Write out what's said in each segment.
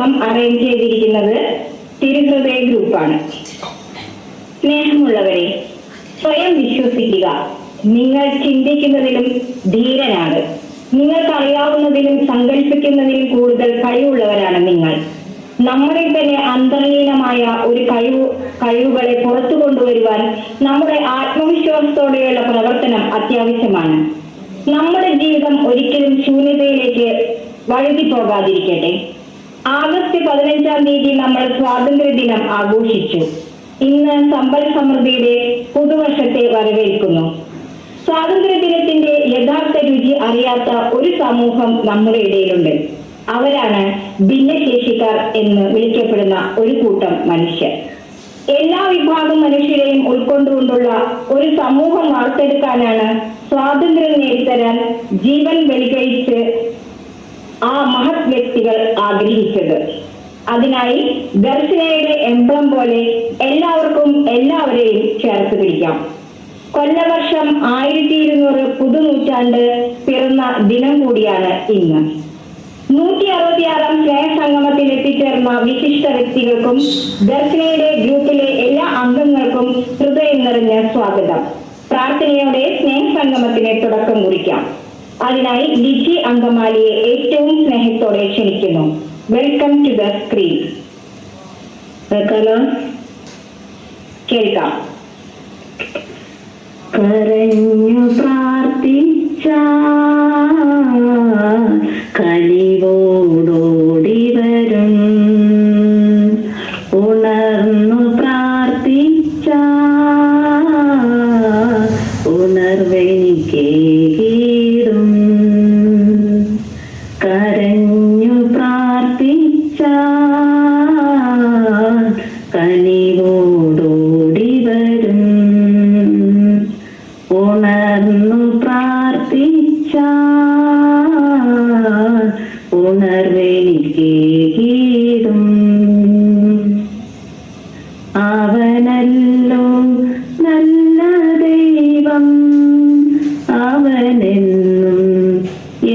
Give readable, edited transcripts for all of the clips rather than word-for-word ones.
സംഗമം അറേഞ്ച് ചെയ്തിരിക്കുന്നത് തിരുഹൃദയ ഗ്രൂപ്പാണ്. സ്നേഹമുള്ളവരെ, സ്വയം വിശ്വസിക്കുക. നിങ്ങൾ ചിന്തിക്കുന്നതിലും ധീരനാണ്. നിങ്ങൾക്കറിയാവുന്നതിലും സങ്കല്പിക്കുന്നതിലും കൂടുതൽ കഴിവുള്ളവരാണ് നിങ്ങൾ. നമ്മുടെ തന്നെ അന്തർലീനമായ ഒരു കഴിവുകളെ പുറത്തു കൊണ്ടുവരുവാൻ നമ്മുടെ ആത്മവിശ്വാസത്തോടെയുള്ള പ്രവർത്തനം അത്യാവശ്യമാണ്. നമ്മുടെ ജീവിതം ഒരിക്കലും ശൂന്യതയിലേക്ക് വഴുതി പോകാതിരിക്കട്ടെ. ആഗസ്റ്റ് 15-ാം തീയതി നമ്മൾ സ്വാതന്ത്ര്യദിനം ആഘോഷിച്ചു. ഇന്ന് സമ്പൽ സമൃദ്ധിയുടെ പുതുവർഷത്തെ വരവേൽക്കുന്നു. സ്വാതന്ത്ര്യദിനത്തിന്റെ യഥാർത്ഥ രുചി അറിയാത്ത ഒരു സമൂഹം നമ്മുടെ ഇടയിലുണ്ട്. അവരാണ് ഭിന്നശേഷിക്കാർ എന്ന് വിളിക്കപ്പെടുന്ന ഒരു കൂട്ടം മനുഷ്യർ. എല്ലാ വിഭാഗം മനുഷ്യരെയും ഉൾക്കൊണ്ടുകൊണ്ടുള്ള ഒരു സമൂഹം വാർത്തെടുക്കാനാണ് സ്വാതന്ത്ര്യം നേടിത്തരാൻ ജീവൻ ബലികഴിച്ച് ആ മഹത് വ്യക്തികൾ ആഗ്രഹിച്ചത്. അതിനായി ദർശനയുടെ എംബ്ലം പോലെ എല്ലാവർക്കും എല്ലാവരെയും ചേർത്ത് പിടിക്കാം. കൊല്ലവർഷം 1200 പുതുനൂറ്റാണ്ട് പിറന്ന ദിനം കൂടിയാണ് ഇന്ന്. 166-ാം സ്നേഹസംഗമത്തിൽ എത്തിച്ചേർന്ന വിശിഷ്ട വ്യക്തികൾക്കും ദർശനയുടെ ഗ്രൂപ്പിലെ എല്ലാ അംഗങ്ങൾക്കും ഹൃദയം നിറഞ്ഞ സ്വാഗതം. പ്രാർത്ഥനയോടെ സ്നേഹസംഗമത്തിന് തുടക്കം കുറിക്കാം. അതിനായി ലിജി അങ്കമാലിയെ ഏറ്റവും സ്നേഹത്തോടെ ക്ഷണിക്കുന്നു. Welcome to the screen. കേൾക്കാം. കരഞ്ഞു പ്രാർത്ഥിച്ച കനിവോടോടി വരും, ഉണർന്നു പ്രാർത്ഥിച്ച ഉണർവെനിക്കേകിടും. കരഞ്ഞു പ്രാർത്ഥിച്ച കനിവോടോടി വരും, ഉണർന്നു പ്രാർത്ഥിച്ച ഉണർവെനിക്കേകിടും. അവനല്ലോ നല്ല ദൈവം, അവനെന്നും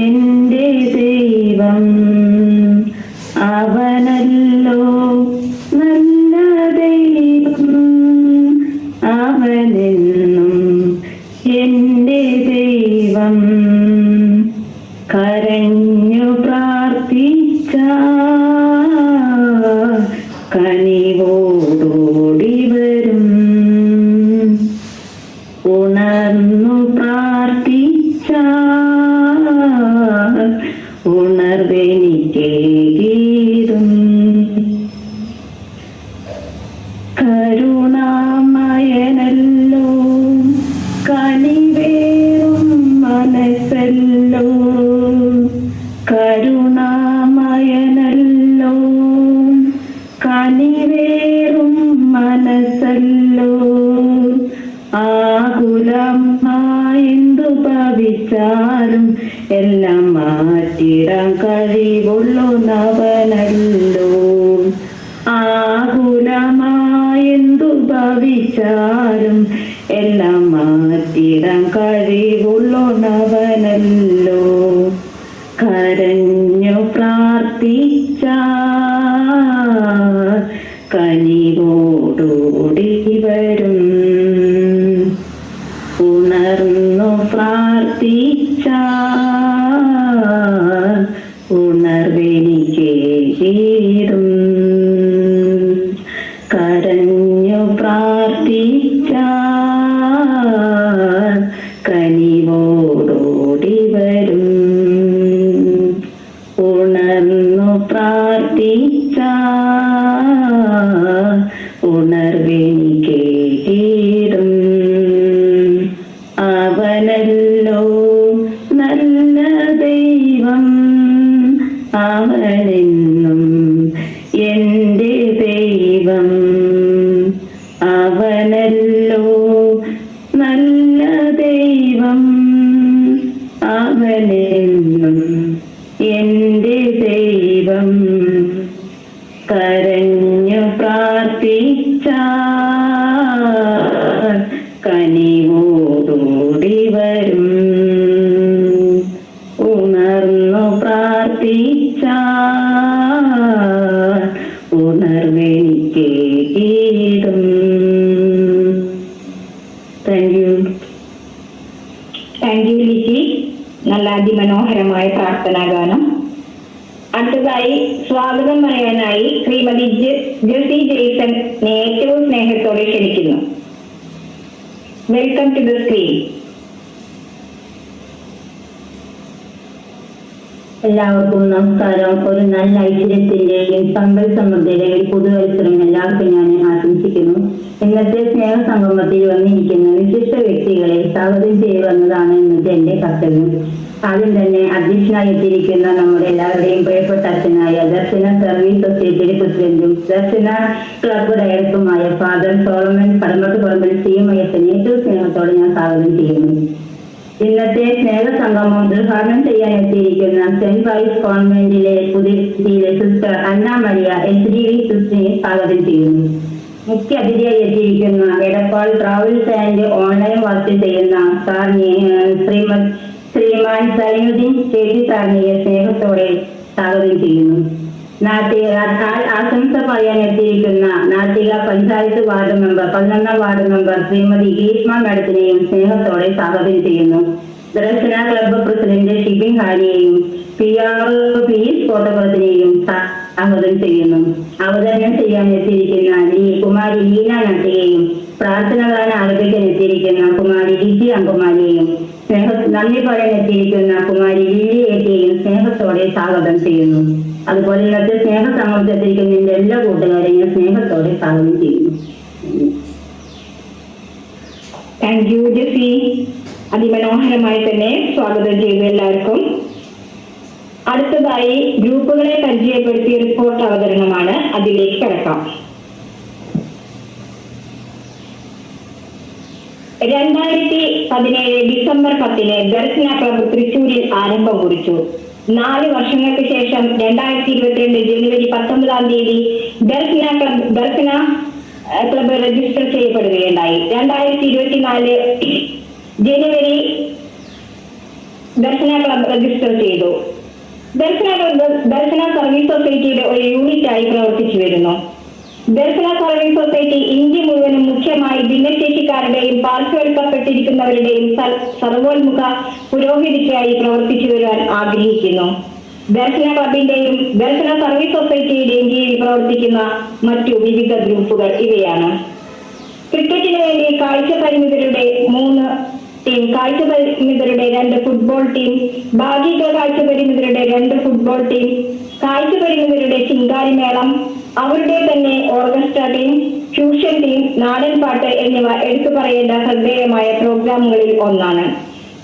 എൻ്റെ ദൈവം. അവനല്ലോ നല്ല ദൈവം, അവനെന്നും എൻ്റെ ദൈവം. കരഞ്ഞു പ്രാർത്ഥിച്ച കനിവോടോടി വരും, ഉണർന്നു പ്രാർത്ഥിച്ച ഉണർവെനിക്കേകിടും. കരുണാമയനല്ലോ, കനിവേറും മനസ്സല്ലോ. കരുണാമയനല്ലോ, കനിവേറും മനസ്സല്ലോ. ആകുലമായെന്തു ഭവിച്ചാലും എല്ലാം മാറ്റിടാൻ കഴിവുള്ളവനല്ലോ. ആകുലമായെന്തു ഭവിച്ചാലും എല്ലാം മാറ്റിടാൻ കഴിവുള്ളവനല്ലോ. കരഞ്ഞു പ്രാർത്ഥിച്ച കനിവോടോടി വരും, ഉണർന്നു പ്രാർത്ഥിച്ച ഉണർവെനിക്കേകിടും. കരഞ്ഞു പ്രാർത്ഥിച്ച കനിവോടോടി വരും, ഉണർന്നു പ്രാർത്ഥിച്ച ഉണർവെനിക്കേകിടും. അവനല്ലോ നല്ല ദൈവം, അവനെന്നും എൻ്റെ ദൈവം. അവനല്ലോ നല്ല ദൈവം, അവനെന്നും എൻ്റെ ദൈവം. കരഞ്ഞു പ്രാർത്ഥിച്ച കനിവോടോടി വരും, ഉണർന്നു പ്രാർത്ഥിച്ച താങ്ക് യു ലിറ്റി. നല്ല അതിമനോഹരമായ പ്രാർത്ഥനാ ഗാനം. അടുത്തതായി സ്വാഗതം പറയാനായി ശ്രീമതി ജെസി ജെയ്സനെ ഏറ്റവും സ്നേഹത്തോടെ ക്ഷണിക്കുന്നു. Welcome to the screen. എല്ലാവർക്കും നമസ്കാരം. ഒരു നല്ല ഐശ്വര്യത്തിന്റെയും സമ്പൽ സമൃദ്ധിയുടെയും പുതുവത്സരം എല്ലാവർക്കും ഞാൻ ആശംസിക്കുന്നു. ഇന്നത്തെ സ്നേഹസംഗമത്തിൽ വന്നിരിക്കുന്ന വിശിഷ്ട വ്യക്തികളെ സ്വാഗതം ചെയ്യുന്നതാണ് ഇന്നത്തെ എന്റെ കർത്തവ്യം. ആദ്യം തന്നെ അധ്യക്ഷനായി എത്തിയിരിക്കുന്ന നമ്മുടെ എല്ലാവരുടെയും പ്രിയപ്പെട്ട അച്ഛനായ ദർശന സർവീസ് സൊസൈറ്റിയുടെ പ്രസിഡന്റും ദർശന ക്ലബ്ബ് ഡയറക്ടറുമായ ഫാദർ സോളമൻ കടമ്പട്ടുപറമ്പിൽ CMISനെ ഏറ്റവും സ്നേഹത്തോടെ ഞാൻ സ്വാഗതം ചെയ്യുന്നു. ഇന്നത്തെ സ്നേഹസംഗമം ഉദ്ഘാടനം ചെയ്യാൻ എത്തിയിരിക്കുന്ന സെന്റ് വൈസ് കോൺവെന്റിലെ പുതിയ സിസ്റ്റർ അന്ന മരിയ SDV സിസ്റ്ററിനെ സ്വാഗതം ചെയ്യുന്നു. മുഖ്യ അതിഥിയായി എത്തിയിരിക്കുന്ന Edappal travels and online work ചെയ്യുന്ന ശ്രീമാൻ സൈനുദ്ദീൻ ചേച്ചി സാറിനെ സ്നേഹത്തോടെ സ്വാഗതം ചെയ്യുന്നു. ആശംസ പറയാൻ എത്തിയിരിക്കുന്ന നാട്ടിക പഞ്ചായത്ത് വാർഡ് മെമ്പർ 11ാം വാർഡ് മെമ്പർ ശ്രീമതി ഗ്രീഷ്മ മാഡത്തിനെയും സ്നേഹത്തോടെ സ്വാഗതം ചെയ്യുന്നു. ദർശന ക്ലബ്ബ് പ്രസിഡന്റ് ഷിബിൻ ഹാരിയെയും പീസ് കോട്ടപ്പുറത്തിനെയും സ്വാഗതം ചെയ്യുന്നു. അവതരണം ചെയ്യാൻ എത്തിയിരിക്കുന്ന കുമാരി ലീന നട്ടികയും പ്രാർത്ഥന ഗാനം ആലപിക്കാൻ എത്തിയിരിക്കുന്ന കുമാരി ലിജി അങ്കുമാരിയെയും നന്ദി പറയാൻ എത്തിയിരിക്കുന്ന കുമാരി ലില്ലി ഏറ്റിയെയും സ്നേഹത്തോടെ സ്വാഗതം ചെയ്യുന്നു. അതുപോലെ ഇന്നത്തെ സ്നേഹസംഗമത്തിൽ എത്തിയിരിക്കുന്ന എല്ലാ കൂട്ടുകാരെയും സ്നേഹത്തോടെ സ്വാഗതം ചെയ്യുന്നു. Thank you Jessy. അതിമനോഹരമായി തന്നെ സ്വാഗതം ചെയ്തു എല്ലാവർക്കും. അടുത്തതായി ഗ്രൂപ്പുകളെ പരിചയപ്പെടുത്തിയ റിപ്പോർട്ട് അവതരണമാണ്. അതിലേക്ക് കിടക്കാം. 2017 ഡിസംബർ 10 ദർശന ക്ലബ്ബ് തൃശൂരിൽ ആരംഭം കുറിച്ചു. 4 വർഷങ്ങൾക്ക് ശേഷം 2022 ജനുവരി 19 ദർശന ക്ലബ്ബ് രജിസ്റ്റർ ചെയ്യപ്പെടുകയുണ്ടായി. 2024 ജനുവരി ദർശന ക്ലബ്ബ് രജിസ്റ്റർ ചെയ്തു. ദർശന സർവീസ് സൊസൈറ്റിയുടെ ഒരു യൂണിറ്റായി പ്രവർത്തിച്ചു വരുന്നു. ദർശന സർവീസ് സൊസൈറ്റി ഇന്ത്യ മുഴുവനും മുഖ്യമായി ഭിന്നശേഷിക്കാരുടെയും പാർശ്വവൽക്കപ്പെട്ടിരിക്കുന്നവരുടെയും സർവോന്മുഖ പുരോഗതിക്കായി പ്രവർത്തിച്ചു വരുവാൻ ആഗ്രഹിക്കുന്നു. ദർശന ക്ലബിന്റെയും ദർശന സർവീസ് സൊസൈറ്റിയുടെയും കീഴിൽ പ്രവർത്തിക്കുന്ന മറ്റു വിവിധ ഗ്രൂപ്പുകൾ ഇവയാണ്. ക്രിക്കറ്റിന് വേണ്ടി കാഴ്ച പരിമിതരുടെ 3 ടീം, കാഴ്ച പരിമിതരുടെ 2 ഫുട്ബോൾ ടീം, ഭാഗിക കാഴ്ച പരിമിതരുടെ 2 ഫുട്ബോൾ ടീം, കാഴ്ച പരിമിതരുടെ ചിങ്കാരിമേളം, അവരുടെ തന്നെ ഓർക്കസ്ട്ര ടീം, ഫ്യൂഷൻ ടീം, നാടൻ പാട്ട് എന്നിവ എടുത്തു പറയേണ്ട ശ്രദ്ധേയമായ പ്രോഗ്രാമുകളിൽ ഒന്നാണ്.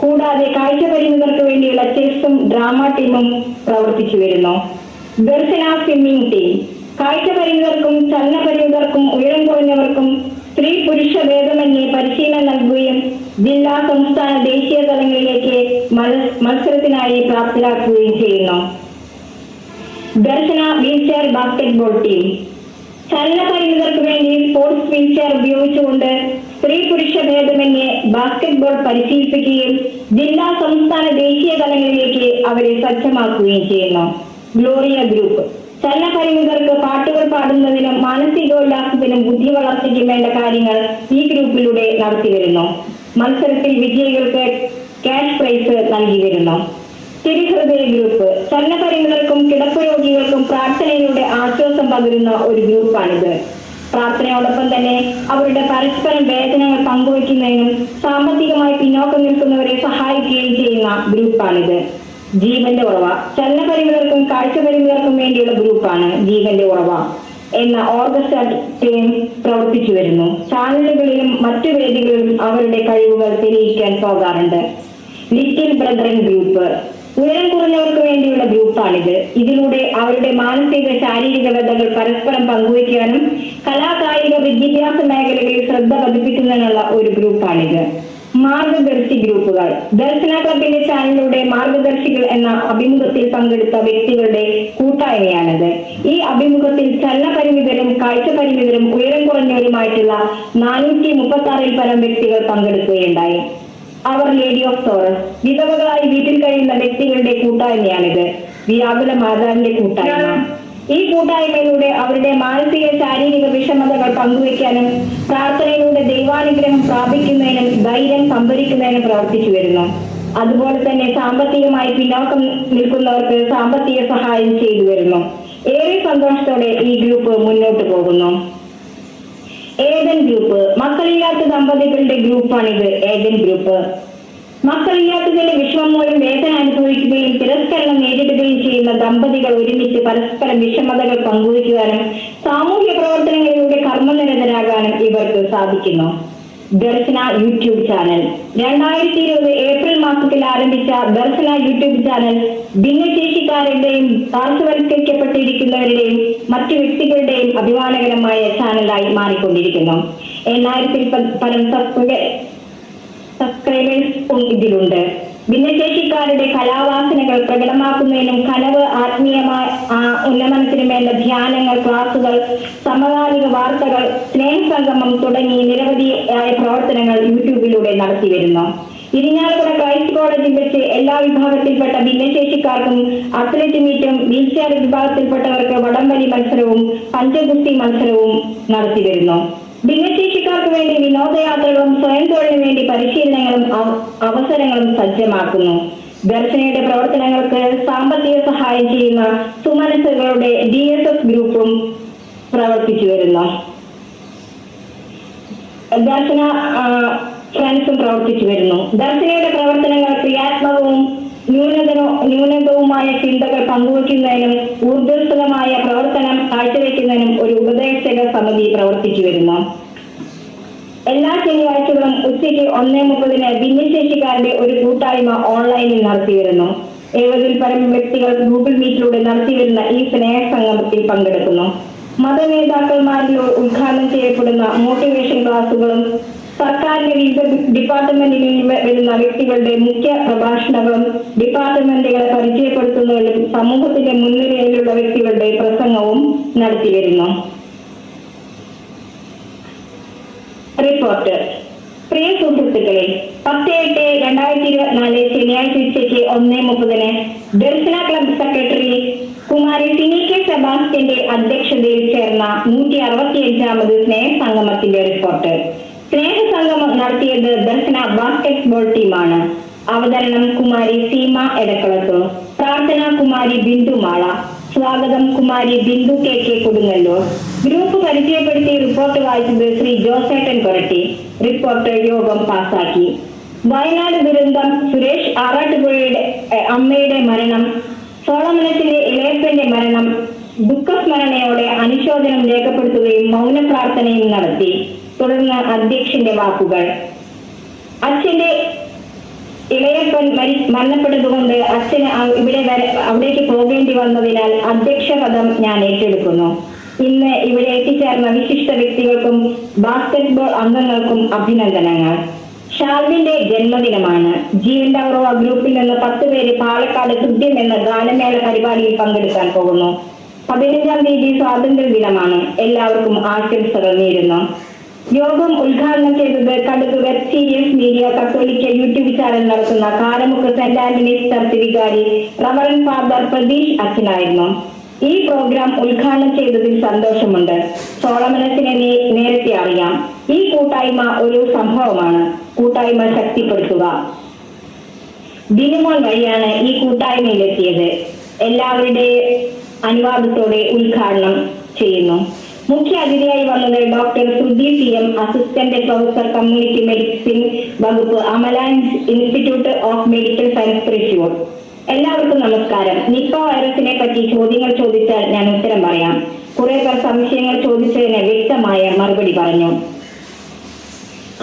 കൂടാതെ കാഴ്ച പരിമിതർക്ക് വേണ്ടിയുള്ള ചെസ്സും ഡ്രാമ ടീമും പ്രവർത്തിച്ചു വരുന്നു. ദർശന സ്വിമ്മിംഗ് ടീം കാഴ്ച പരിമിതർക്കും ചലന പരിമിതർക്കും ഉയരം കുറഞ്ഞവർക്കും സ്ത്രീ പുരുഷ ഭേദമന്യേ പരിശീലനം നൽകുകയും ജില്ലാ സംസ്ഥാന ദേശീയ തലങ്ങളിലേക്ക് മത്സരത്തിനായി പ്രാപ്തരാക്കുകയും ചെയ്യുന്നു. ദർശന വീൽചെയർ ബാസ്കറ്റ്ബോൾ ടീം ചലന പരിമിതർക്ക് വേണ്ടി സ്പോർട്സ് വീൽചെയർ ഉപയോഗിച്ചുകൊണ്ട് സ്ത്രീ പുരുഷ ഭേദമന്യേ ബാസ്കറ്റ്ബോൾ പരിശീലിപ്പിക്കുകയും ജില്ലാ സംസ്ഥാന ദേശീയ തലങ്ങളിലേക്ക് അവരെ സജ്ജമാക്കുകയും ചെയ്യുന്നു. ഗ്ലോറിയ ഗ്രൂപ്പ് ചലന പരിമിതർക്ക് പാട്ടുകൾ പാടുന്നതിനും മാനസികോല്ലാസത്തിനും ബുദ്ധി വളർച്ചയ്ക്കും വേണ്ട കാര്യങ്ങൾ ഈ ഗ്രൂപ്പിലൂടെ നടത്തി വരുന്നു. മത്സരത്തിൽ വിജയികൾക്ക് ക്യാഷ് പ്രൈസ് നൽകി വരുന്നു. തിരുഹൃദയ ഗ്രൂപ്പ് ചലന പരിമിതർക്കും കിടപ്പ് രോഗികൾക്കും പ്രാർത്ഥനയിലൂടെ ആശ്വാസം പകരുന്ന ഒരു ഗ്രൂപ്പാണിത്. പ്രാർത്ഥനയോടൊപ്പം തന്നെ അവരുടെ പരസ്പരം വേദനകൾ പങ്കുവയ്ക്കുന്നതിനും സാമ്പത്തികമായി പിന്നോക്കം നിൽക്കുന്നവരെ സഹായിക്കുകയും ചെയ്യുന്ന ഗ്രൂപ്പാണിത്. ജീവന്റെ ഉറവ ചലന പരിമിതർക്കും കാഴ്ച പരിമിതർക്കും വേണ്ടിയുള്ള ഗ്രൂപ്പാണ് ജീവന്റെ ഉറവ എന്ന ഓർക്കസ്ട്ര ടീം പ്രവർത്തിച്ചു വരുന്നു. ചാനലുകളിലും മറ്റു വേദികളിലും അവരുടെ കഴിവുകൾ തെളിയിക്കാൻ പോകാറുണ്ട്. ലിറ്റിൽ ബ്രദറൻ ഗ്രൂപ്പ് ഉയരം കുറഞ്ഞവർക്ക് വേണ്ടിയുള്ള ഗ്രൂപ്പാണിത്. ഇതിലൂടെ അവരുടെ മാനസിക ശാരീരിക വ്യതകൾ പരസ്പരം പങ്കുവയ്ക്കാനും കലാകായിക വിദ്യാഭ്യാസ മേഖലകളിൽ ശ്രദ്ധ പതിപ്പിക്കുന്നതിനുള്ള ഒരു ഗ്രൂപ്പാണിത്. മാർഗദർശി ഗ്രൂപ്പുകൾ ദർശന ക്ലബിന്റെ ചാനലിലൂടെ മാർഗദർശികൾ എന്ന അഭിമുഖത്തിൽ പങ്കെടുത്ത വ്യക്തികളുടെ കൂട്ടായ്മയാണിത്. ഈ അഭിമുഖത്തിൽ ചലന പരിമിതരും കാഴ്ച പരിമിതരും ഉയരം കുറഞ്ഞവരുമായിട്ടുള്ള 436 പരം വ്യക്തികൾ പങ്കെടുക്കുകയുണ്ടായി. അവർ ലേഡി ഓഫ് സോറസ് വിധവകളായി വീട്ടിൽ കഴിയുന്ന വ്യക്തികളുടെ കൂട്ടായ്മയാണിത്. വ്യാകുല മാതാവിന്റെ കൂട്ടായ്മ. ഈ കൂട്ടായ്മയിലൂടെ അവരുടെ മാനസിക ശാരീരിക വിഷമതകൾ പങ്കുവയ്ക്കാനും പ്രാർത്ഥനയിലൂടെ ദൈവാനുഗ്രഹം പ്രാപിക്കുന്നതിനും ധൈര്യം സംഭരിക്കുന്നതിനും പ്രവർത്തിച്ചു വരുന്നു. അതുപോലെ തന്നെ സാമ്പത്തികമായി പിന്നോക്കം നിൽക്കുന്നവർക്ക് സാമ്പത്തിക സഹായം ചെയ്തു വരുന്നു. ഏറെ സന്തോഷത്തോടെ ഈ ഗ്രൂപ്പ് മുന്നോട്ട് പോകുന്നു. ഏദൻ ഗ്രൂപ്പ് മക്കളില്ലാത്ത ദമ്പതികളുടെ ഗ്രൂപ്പാണിത്. ഏദൻ ഗ്രൂപ്പ് മക്കളില്ലാത്തതിന്റെ വിഷമം മൂലം വേദന അനുഭവിക്കുകയും തിരസ്കരണം നേരിടുകയും ചെയ്യുന്ന ദമ്പതികൾ ഒരുമിച്ച് പരസ്പരം വിഷമതകൾ പങ്കുവയ്ക്കുവാനും സാമൂഹ്യ പ്രവർത്തനങ്ങളിലൂടെ കർമ്മനിരതരാകാനും ഇവർക്ക് സാധിക്കുന്നു. ദർശന യൂട്യൂബ് ചാനൽ 2020 ഏപ്രിൽ മാസത്തിൽ ആരംഭിച്ച ദർശന യൂട്യൂബ് ചാനൽ ഭിന്നശേഷിക്കാരുടെയും പാർശ്വവൽക്കരിക്കപ്പെട്ടിരിക്കുന്നവരുടെയും മറ്റു വ്യക്തികളുടെയും അഭിമാനകരമായ ചാനലായി മാറിക്കൊണ്ടിരിക്കുന്നു. 8000 പരം സബ്സ്ക്രൈബേഴ്സും ഇതിലുണ്ട്. ഭിന്നശേഷിക്കാരുടെ കലാവാസനകൾ പ്രകടമാക്കുന്നതിനും കനവ്, ആത്മീയമായ ഉന്നമനത്തിനും വേണ്ട ധ്യാനങ്ങൾ, ക്ലാസുകൾ, സമകാലിക വാർത്തകൾ, സ്നേഹസംഗമം തുടങ്ങി നിരവധിയായ പ്രവർത്തനങ്ങൾ യൂട്യൂബിലൂടെ നടത്തി വരുന്നു. ഇരിഞ്ഞാലക്കുട ക്രൈസ്റ്റ് കോളേജിൽ വെച്ച് എല്ലാ വിഭാഗത്തിൽപ്പെട്ട ഭിന്നശേഷിക്കാർക്കും അത്ലറ്റ് മീറ്റും, വീൽചെയർ വിഭാഗത്തിൽപ്പെട്ടവർക്ക് വടംവലി മത്സരവും പഞ്ചഗുസ്തി മത്സരവും നടത്തി വരുന്നു. ഭിന്നശേഷിക്കാർക്ക് വേണ്ടി വിനോദയാത്രകളും സ്വയം തൊഴിലിനു വേണ്ടി പരിശീലനങ്ങളും അവസരങ്ങളും സജ്ജമാക്കുന്നു. ദർശനയുടെ പ്രവർത്തനങ്ങൾക്ക് സാമ്പത്തിക സഹായം ചെയ്യുന്ന സുമനസുകളുടെ DSS ഗ്രൂപ്പും പ്രവർത്തിച്ചു വരുന്നു. ദർശന ഫ്രണ്ട്സും പ്രവർത്തിച്ചു വരുന്നു. ദർശനയുടെ പ്രവർത്തനങ്ങൾ ക്രിയാത്മകവും ന്യൂനതവുമായ ചിന്തകൾ പങ്കുവയ്ക്കുന്നതിനും ഊർജ്ജസ്വലമായ പ്രവർത്തനം കാഴ്ചവെക്കുന്നതിനും ഒരു ഉപദേശക സമിതി പ്രവർത്തിച്ചു വരുന്നു. എല്ലാ ശനിയാഴ്ചകളും ഉച്ചയ്ക്ക് 1:30 ഭിന്നശേഷിക്കാരുടെ ഒരു കൂട്ടായ്മ ഓൺലൈനിൽ നടത്തി വരുന്നു. 70 പരം വ്യക്തികൾ ഗൂഗിൾ മീറ്റിലൂടെ നടത്തിവരുന്ന ഈ സ്നേഹ സംഗമത്തിൽ പങ്കെടുക്കുന്നു. മതനേതാക്കന്മാരിൽ ഉദ്ഘാടനം ചെയ്യപ്പെടുന്ന മോട്ടിവേഷൻ ക്ലാസുകളും സർക്കാരിന്റെ വിവിധ ഡിപ്പാർട്ട്മെന്റുകളിൽ വരുന്ന വ്യക്തികളുടെ മുഖ്യ പ്രഭാഷണങ്ങളും ഡിപ്പാർട്ട്മെന്റുകളെ പരിചയപ്പെടുത്തുന്നതിലും സമൂഹത്തിന്റെ മുൻനിരയിലുള്ള വ്യക്തികളുടെ പ്രസംഗവും നടത്തി വരുന്നു. റിപ്പോർട്ട്. പ്രിയ സുഹൃത്തുക്കളെ, 10/8/2024 ശനിയാഴ്ച ഉച്ചയ്ക്ക് 1:30 Darshana club secretary Kumari Sini K സെബാസ്റ്റ്യന്റെ അധ്യക്ഷതയിൽ ചേർന്ന 165ാമത് സ്നേഹ സംഗമത്തിന്റെ റിപ്പോർട്ട്. സ്നേഹ സംഗമം നടത്തിയത് ദർശന ബാസ്കറ്റ്ബോൾ ടീമാണ്. അവതരണം കുമാരി സീമ എടക്കളത്ത്. പ്രാർത്ഥന കുമാരി ബിന്ദു മാള. സ്വാഗതം കുമാരി ബിന്ദു KK കൊടുങ്ങല്ലൂർ. ഗ്രൂപ്പ് പരിചയപ്പെടുത്തി റിപ്പോർട്ട് വായിച്ചത് ശ്രീ ജോസേട്ടൻ കൊരട്ടി. റിപ്പോർട്ട് യോഗം പാസാക്കി. വയനാട് ദുരന്തം, സുരേഷ് ആറാട്ടുപുഴയുടെ അമ്മയുടെ മരണം, സോളമനത്തിലെ ഇളയപ്പന്റെ മരണം, ദുഃഖസ്മരണയോടെ അനുശോചനം രേഖപ്പെടുത്തുകയും മൗന പ്രാർത്ഥനയും നടത്തി. തുടർന്ന് അധ്യക്ഷന്റെ വാക്കുകൾ. അച്ഛന്റെ ഇളയപ്പൻ മരണപ്പെട്ടതുകൊണ്ട് അച്ഛന് അവിടേക്ക് പോകേണ്ടി വന്നതിനാൽ അധ്യക്ഷ പദം ഞാൻ ഏറ്റെടുക്കുന്നു. ഇന്ന് ഇവിടെ എത്തിച്ചേർന്ന വിശിഷ്ട വ്യക്തികൾക്കും ബാസ്കറ്റ്ബോൾ അംഗങ്ങൾക്കും അഭിനന്ദനങ്ങൾ. ഷാൽവിന്റെ ജന്മദിനമാണ്. ജീവന്റെ ഉറവ ഗ്രൂപ്പിൽ നിന്ന് 10 പേര് പാലക്കാട് ഹൃദ്യം എന്ന ഗാനമേള പരിപാടിയിൽ പങ്കെടുക്കാൻ പോകുന്നു. 15-ാം തീയതി സ്വാതന്ത്ര്യ ദിനമാണ്. എല്ലാവർക്കും ആശംസകൾ നേരുന്നു. യോഗം ഉദ്ഘാടനം ചെയ്തത് കടുക് വെബ് സീരീസ് മീഡിയ കത്തോലിക്ക യൂട്യൂബ് ചാനൽ നടത്തുന്ന കാരമുക്ക് സെന്റ് ആന്റണീസ് ചർച്ച് വികാരി റവറൻ ഫാദർ പ്രതീഷ് അച്ഛനായിരുന്നു. ഈ പ്രോഗ്രാം ഉദ്ഘാടനം ചെയ്തതിൽ സന്തോഷമുണ്ട്. സോളമനസിനെ നേരത്തെ അറിയാം. ഈ കൂട്ടായ്മ ഒരു സംഭവമാണ്. കൂട്ടായ്മ ശക്തിപ്പെടുത്തുക. ദിനമോൻ വഴിയാണ് ഈ കൂട്ടായ്മയിലെത്തിയത്. എല്ലാവരുടെ അനുവാദത്തോടെ ഉദ്ഘാടനം ചെയ്യുന്നു. മുഖ്യ അതിഥിയായി വന്നത് doctor Shruti CM, assistant professor community medicine വകുപ്പ്, Amala institute of medical science, Thrissur. എല്ലാവർക്കും നമസ്കാരം. നിപ്പ വൈറസിനെ പറ്റി ചോദ്യങ്ങൾ ചോദിച്ചാൽ ഞാൻ ഉത്തരം പറയാം. കുറെ പേർ സംശയങ്ങൾ ചോദിച്ചതിന് വ്യക്തമായ മറുപടി പറഞ്ഞു.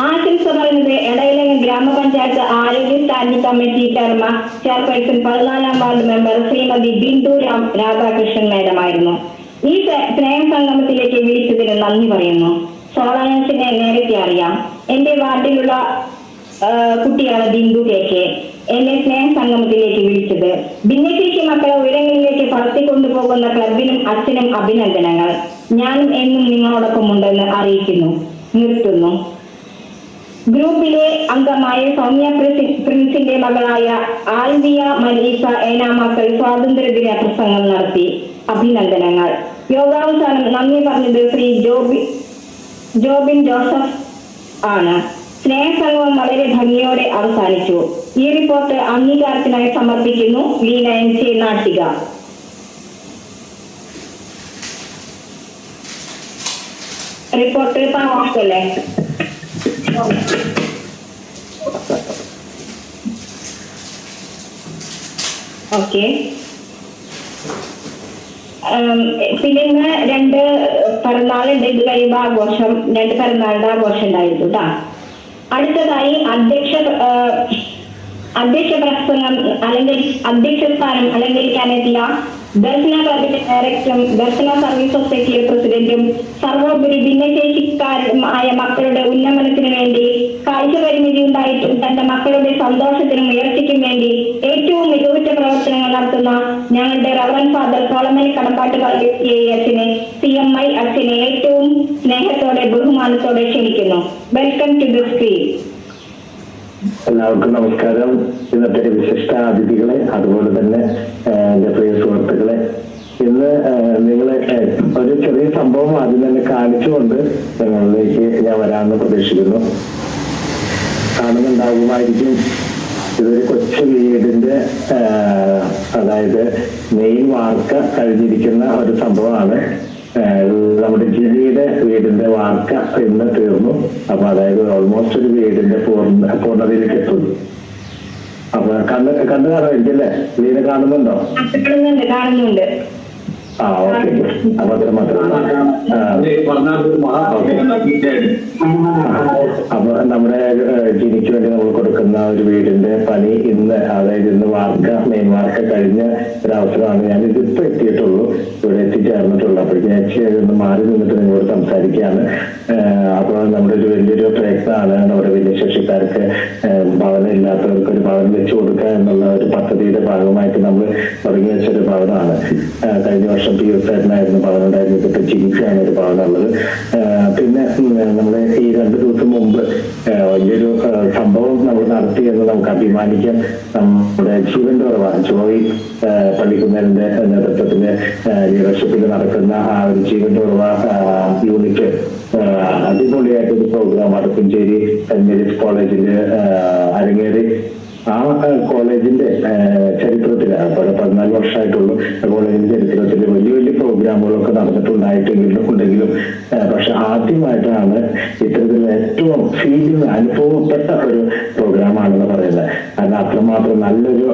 ആശംസ പറയുന്നത് എടയിലങ്ങ് ഗ്രാമപഞ്ചായത്ത് ആരോഗ്യ സ്റ്റാൻഡിംഗ് കമ്മിറ്റി ചെയർപേഴ്സൺ 14-ാം വാർഡ് മെമ്പർ ശ്രീമതി ബിന്ദു രാധാകൃഷ്ണൻ മേഡമായിരുന്നു. ഈ സ്നേഹ സംഗമത്തിലേക്ക് വിളിച്ചതിന് നന്ദി പറയുന്നു. സോളമനസിനെ നേരത്തെ അറിയാം. എന്റെ വാർഡിലുള്ള കുട്ടിയാണ് ബിന്ദു KK എന്നെ സ്നേഹ സംഗമത്തിലേക്ക് വിളിച്ചത്. ഭിന്നശേഷി മക്കളെ ഉയരങ്ങളിലേക്ക് പറത്തിക്കൊണ്ടുപോകുന്ന ക്ലബിനും അച്ഛനും അഭിനന്ദനങ്ങൾ. ഞാനും എന്നും നിങ്ങളോടൊപ്പം ഉണ്ടെന്ന് അറിയിക്കുന്നു. നിർത്തുന്നു. ഗ്രൂപ്പിലെ അംഗമായ സൗമ്യ പ്രിൻസിന്റെ മകളായ ആൽവിയ മലീസ ഏനാമക്കൾ സ്വാതന്ത്ര്യദിന പ്രസംഗം നടത്തി. അഭിനന്ദനങ്ങൾ. യോഗാവസാനം നന്ദി പറഞ്ഞത് ശ്രീ ജോബിൻ ജോസഫ് ആണ്. സ്നേഹസംഗമം വളരെ ഭംഗിയോടെ അവസാനിച്ചു. ഈ റിപ്പോർട്ട് അംഗീകാരത്തിനായി സമർപ്പിക്കുന്നു. ലീന NC നാട്ടിക. റിപ്പോർട്ട് പാസ്സല്ലേ? ഓക്കെ. പിന്നെ ഇന്ന് 2 പിറന്നാളുണ്ട്. ഇത് കഴിയുമ്പോ ആഘോഷം, 2 പിറന്നാളുടെ ആഘോഷം ഉണ്ടായിരുന്നു കേട്ടാ. അടുത്തതായി അധ്യക്ഷ പ്രസംഗം അധ്യക്ഷ സ്ഥാനം അലങ്കരിക്കാനെത്തിയ ദർശന ക്ലബിന്റെ ഡയറക്ടറും ദർശന സർവീസ് സൊസൈറ്റിയുടെ പ്രസിഡന്റും സർവോപരി ഭിന്നശേഷിക്കാരായ മക്കളുടെ ഉന്നമനത്തിനു വേണ്ടി കാഴ്ച പരിമിതി ഉണ്ടായിട്ടും തന്റെ മക്കളുടെ സന്തോഷത്തിനും ഉയർച്ചയ്ക്കും വേണ്ടി ഏറ്റവും മികവുറ്റ പ്രവർത്തനങ്ങൾ നടത്തുന്ന ഞങ്ങളുടെ റവറൻ ഫാദർ സോളമൻ കടമ്പാട്ട് അച്ഛനെ CMI അച്ഛനെ ഏറ്റവും സ്നേഹത്തോടെ ബഹുമാനത്തോടെ ക്ഷണിക്കുന്നു. Welcome to the screen. എല്ലാവർക്കും നമസ്കാരം. ഇന്നത്തെ വിശിഷ്ട അതിഥികളെ, അതുപോലെ തന്നെ എന്റെ പ്രിയ സുഹൃത്തുക്കളെ, ഇന്ന് നിങ്ങളെ ഒരു ചെറിയ സംഭവം ആദ്യം തന്നെ കാണിച്ചുകൊണ്ട് നിങ്ങളിലേക്ക് ഞാൻ വരാമെന്ന് പ്രതീക്ഷിക്കുന്നു. കാണുന്നുണ്ടാകുമായിരിക്കും, ഇതൊരു കൊച്ചു വീടിന്റെ അതായത് മെയിൻ വാർക്ക കഴിഞ്ഞിരിക്കുന്ന ഒരു സംഭവമാണ്. നമ്മുടെ ജില്ലയുടെ വീടിന്റെ വാർക്ക ഇന്ന് തീർന്നു. അപ്പൊ അതായത് ഓൾമോസ്റ്റ് ഒരു വീടിന്റെ പൂർണ്ണതയിലേക്ക് എത്തുന്നു. അപ്പൊ കണ്ടു കാണുമായിരിക്കും. ലീന കാണുന്നുണ്ടോ? കാണുന്നുണ്ട്. ഓക്കെ. അപ്പൊ അതിന് മാത്രം അപ്പൊ നമ്മുടെ ജിനിക്ക് വേണ്ടി നമ്മൾ കൊടുക്കുന്ന ഒരു വീടിന്റെ പണി ഇന്ന്, അതായത് ഇന്ന് മെയിൻ വാർക്ക കഴിഞ്ഞ ഒരു അവസരമാണ്. ഞാൻ ഇതിപ്പോ എത്തിയിട്ടുള്ളൂ, ഇവിടെ എത്തിച്ചേർന്നിട്ടുള്ളൂ. അപ്പോഴേക്കും ഞാൻ ഒന്ന് മാറി നിന്നിട്ട് നിങ്ങളോട് സംസാരിക്കുകയാണ്. അപ്പൊ നമ്മുടെ ഒരു വലിയൊരു പ്രയത്നമാണ് നമ്മുടെ ഭിന്നശേഷിക്കാർക്ക് ഭവനം ഇല്ലാത്തവർക്ക് ഒരു ഭവനം വെച്ചു കൊടുക്കുക എന്നുള്ള ഒരു പദ്ധതിയുടെ ഭാഗമായിട്ട് നമ്മൾ തുടങ്ങി വെച്ചൊരു ഭവനമാണ്. കഴിഞ്ഞ വർഷം PSനായിരുന്നു ഭവനം ഉണ്ടായിരുന്നു. ഇപ്പൊ ചികിത്സയാണ് ഒരു ഭവനം ഉള്ളത്. പിന്നെ നമ്മള് ഈ 2 ദിവസം മുമ്പ് വലിയൊരു സംഭവം നമ്മൾ നടത്തി എന്ന് നമുക്ക് അഭിമാനിക്കാം. നമ്മുടെ ജീവന്റെ ഉറവ ജോയി പള്ളിക്കുന്നതിന്റെ നേതൃത്വത്തില് ലീഡർഷിപ്പിൽ നടക്കുന്ന ആ ഒരു ജീവന്റെ ഉറവ യൂണിറ്റ് അടിപൊളിയായിട്ടൊരു പ്രോഗ്രാം വടക്കഞ്ചേരി സെന്റ് മേരീസ് കോളേജില് അരങ്ങേറി. ആ കോളേജിന്റെ ചരിത്രത്തില് 14 വർഷമായിട്ടുള്ളൂ കോളേജിന്റെ ചരിത്രത്തിൽ വലിയ വലിയ പ്രോഗ്രാമുകളൊക്കെ നടന്നിട്ടുണ്ടെങ്കിലും പക്ഷെ ആദ്യമായിട്ടാണ് ഇത്തരത്തിൽ ഏറ്റവും ഫീലിംഗ് അനുഭവപ്പെട്ട ഒരു പ്രോഗ്രാമാണെന്ന് പറയുന്നത്. കാരണം അത്രമാത്രം നല്ലൊരു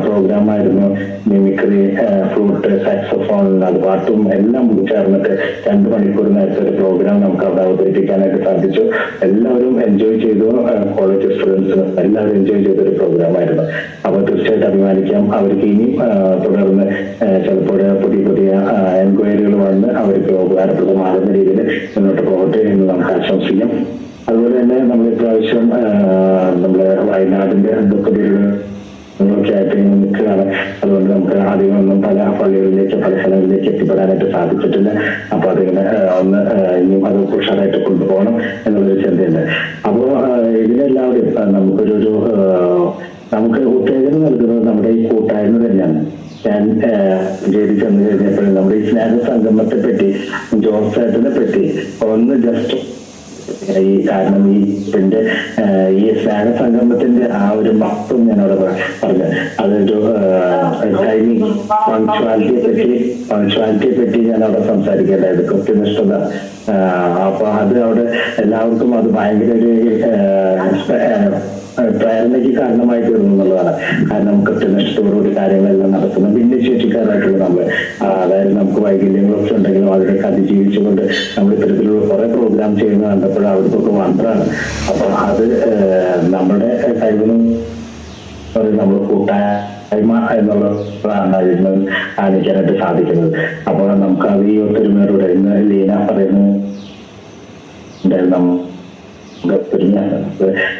പ്രോഗ്രാമായിരുന്നു. മിമിക്രി, ഫ്ലൂട്ട്, സാക്സോഫോൺ, അത് പാട്ടും എല്ലാം ചേർന്നിട്ട് 2 മണിക്കൂർ നേരത്തെ ഒരു പ്രോഗ്രാം നമുക്ക് അവിടെ അവതരിപ്പിക്കാനായിട്ട് സാധിച്ചു. എല്ലാവരും എൻജോയ് ചെയ്തു. കോളേജ് സ്റ്റുഡൻസ് എല്ലാവരും എൻജോയ് ചെയ്തൊരു പ്രോഗ്രാമായിരുന്നു. അപ്പൊ തീർച്ചയായിട്ടും അഭിമാനിക്കാം. അവർക്ക് ഇനിയും തുടർന്ന് ചിലപ്പോൾ പുതിയ എൻക്വയറികൾ വന്ന് അവർക്ക് ഉപകാരപ്രദമാകുന്ന രീതിയിൽ മുന്നോട്ട് പോകട്ടെ എന്ന് നമുക്ക് ആശംസിക്കാം. അതുപോലെ തന്നെ നമ്മൾ ഇപ്രാവശ്യം നമ്മുടെ വയനാടിന്റെ ദുഃഖദുരിതങ്ങളൊക്കെ ആയിട്ട് നിൽക്കുകയാണ്. അതുകൊണ്ട് നമുക്ക് ആദ്യമൊന്നും പല പള്ളികളിലേക്ക് പല സ്ഥലങ്ങളിലേക്ക് എത്തിപ്പെടാനായിട്ട് സാധിച്ചിട്ടില്ല. അപ്പൊ അതിങ്ങനെ ഒന്ന് ഇനിയും അത് ഉഷാറായിട്ട് കൊണ്ടുപോകണം എന്നുള്ളൊരു ചിന്തയുണ്ട്. അപ്പോ ഇതിനെല്ലാവരും നമുക്ക് ഉത്തേജനം നൽകുന്നത് നമ്മുടെ ഈ കൂട്ടായ്മ തന്നെയാണ്. ഞാൻ ജയിലിൽ ചെന്ന് കഴിഞ്ഞപ്പോൾ നമ്മുടെ ഈ സ്നേഹ സംഗമത്തെ പറ്റി, ജോസേട്ടനെ പറ്റി ഒന്ന് ജസ്റ്റ് കാരണം ഈ സ്നേഹ സംഗമത്തിന്റെ ആ ഒരു മഹത്വം ഞാൻ അവിടെ പറഞ്ഞു. അതൊരു ടൈമിങ് പങ്ക്ച്വാലിറ്റിയെ പറ്റി ഞാൻ അവിടെ സംസാരിക്കേണ്ടായത്, കൃത്യനിഷ്ഠത. അപ്പൊ അത് അവിടെ എല്ലാവർക്കും അത് ഭയങ്കര ഒരു പ്രേരണയ്ക്ക് കാരണമായി തീർന്നു എന്നുള്ളതാണ്. കാരണം കൃത്യനിഷ്ഠയോടുകൂടി കാര്യങ്ങളെല്ലാം നടത്തുന്ന ഭിന്നശേഷിക്കാരായിട്ടുള്ള നമ്മൾ, അതായത് നമുക്ക് വൈകല്യങ്ങളൊക്കെ ഉണ്ടെങ്കിലും അതിലേക്ക് അതിജീവിച്ചുകൊണ്ട് നമ്മൾ ഇത്തരത്തിലുള്ള കുറെ പ്രോഗ്രാം ചെയ്യുന്ന കണ്ടപ്പോൾ അവർക്കൊക്കെ മാത്രമാണ്. അപ്പൊ അത് നമ്മുടെ കഴിവിനും നമ്മൾ കൂട്ടായ്മ എന്നുള്ളതാണ് കാണിക്കാനായിട്ട് സാധിക്കുന്നത്. അപ്പോൾ നമുക്ക് അത് ഈ ഒത്തൊരുമയോടെ ഇന്ന് ലീന പറയുന്നത്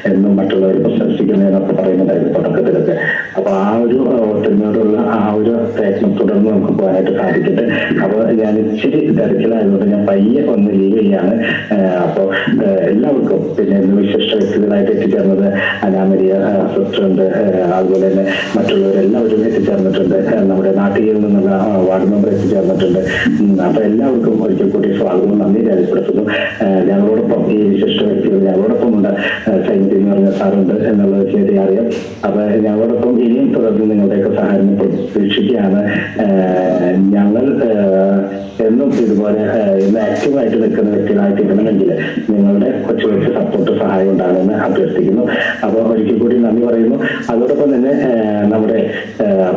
എന്നും മറ്റുള്ളവർ പ്രശംസിക്കുന്നതിനൊക്കെ പറയുന്നുണ്ടായിരുന്നു തുടക്കത്തിലൊക്കെ. അപ്പൊ അപ്പൊ ആ ഒരു ഒത്തൊരുമയോടുള്ള ആ ഒരു പ്രയത്നം തുടർന്ന് നമുക്ക് പോകാനായിട്ട് സാധിക്കട്ടെ. അപ്പൊ ഞാൻ ഇച്ചിരി തിരക്കിലായതുകൊണ്ട് ഞാൻ പയ്യെ ഒന്ന് ലീവ് ചെയ്യാണ്. അപ്പൊ എല്ലാവർക്കും പിന്നെ ഇന്ന് വിശിഷ്ട വ്യക്തികളായിട്ട് എത്തിച്ചേർന്നത് അനാമരിയ സിസ്റ്റർ ഉണ്ട്, അതുപോലെ തന്നെ മറ്റുള്ളവരെല്ലാവരും എത്തിച്ചേർന്നിട്ടുണ്ട്. നമ്മുടെ നാട്ടിൽ നിന്നുള്ള വാർഡ് മെമ്പർ എത്തിച്ചേർന്നിട്ടുണ്ട്. അപ്പൊ എല്ലാവർക്കും ഒരിക്കൽ കൂടി സ്വാഗതവും നന്ദി രേഖപ്പെടുത്തുന്നു. ഞങ്ങളോടൊപ്പം ഈ വിശിഷ്ട വ്യക്തികൾ ഞങ്ങളോടൊപ്പം ഉണ്ട്. സൈനിക എന്ന് പറഞ്ഞ സാറുണ്ട് എന്നുള്ളത് ശരി അറിയാം. അപ്പൊ ഞങ്ങളോടൊപ്പം ഇനിയും തുടർന്ന് നിങ്ങളുടെയൊക്കെ സഹായം പ്രതീക്ഷിക്കുകയാണ്. ഞങ്ങൾ എന്നും ഇതുപോലെ ഇന്ന് ആക്റ്റീവായിട്ട് നിൽക്കുന്ന വ്യക്തികളായിട്ടിരിക്കണമെങ്കിൽ നിങ്ങളുടെ കൊച്ചു കൊച്ചു സപ്പോർട്ട് സഹായം ഉണ്ടാകുമെന്ന് അഭ്യർത്ഥിക്കുന്നു. അപ്പോൾ ഒരിക്കൽ കൂടി നന്ദി പറയുന്നു. അതോടൊപ്പം തന്നെ നമ്മുടെ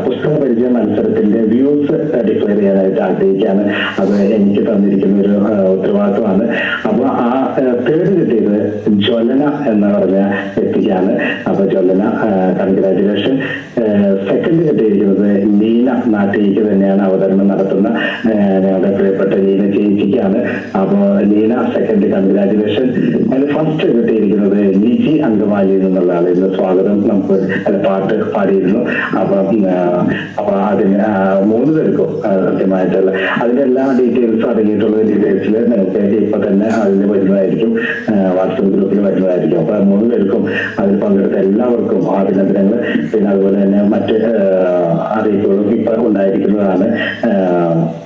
പുസ്തക പരിചയ മത്സരത്തിന്റെ വ്യൂസ് ഡിക്ലെയർ ചെയ്യാനായിട്ട് ആഗ്രഹിക്കുകയാണ്. അത് എനിക്ക് തന്നിരിക്കുന്ന ഒരു ഉത്തരവാദിത്വമാണ്. അപ്പൊ ആ തേർഡ് കിട്ടിയത് ജ്വലന എന്ന് പറഞ്ഞ വ്യക്തിക്കാണ്. അപ്പൊ ജ്വലന കൺഗ്രാറ്റുലേഷൻ. സെക്കൻഡ് കിട്ടിയിരിക്കുന്നത് ലീന നാട്ടിലേക്ക് തന്നെയാണ് അവതരണം നടത്തുന്ന ഞങ്ങളുടെ പ്രിയപ്പെട്ട ലീന ചേച്ചിക്കാണ്. അപ്പോ ലീന സെക്കൻഡ് കൺഗ്രാറ്റുലേഷൻ. അതിന് ഫസ്റ്റ് കിട്ടിയിരിക്കുന്നത് ലിജി അങ്കമാലി എന്നുള്ള ആളിന്ന് സ്വാഗതം നമുക്ക് പാട്ട് പാടിയിരുന്നു. അപ്പൊ അതിന് 3 പേർക്കും കൃത്യമായിട്ടുള്ള അതിന്റെ എല്ലാ ഡീറ്റെയിൽസും അടങ്ങിയിട്ടുള്ള ഡീറ്റെയിൽസിൽ നിങ്ങൾക്ക് ഇപ്പൊ തന്നെ അതിൽ വരുന്നതായിരിക്കും, വാട്സപ്പ് ഗ്രൂപ്പിൽ വരുന്നതായിരിക്കും. അപ്പൊ 3 പേർക്കും അതിൽ പങ്കെടുത്ത എല്ലാവർക്കും അഭിനന്ദനങ്ങൾ. പിന്നെ അതുപോലെ തന്നെ മറ്റ് അറിയിപ്പുകളും ഇപ്പൊ ഉണ്ടായിരിക്കുന്നതാണ്.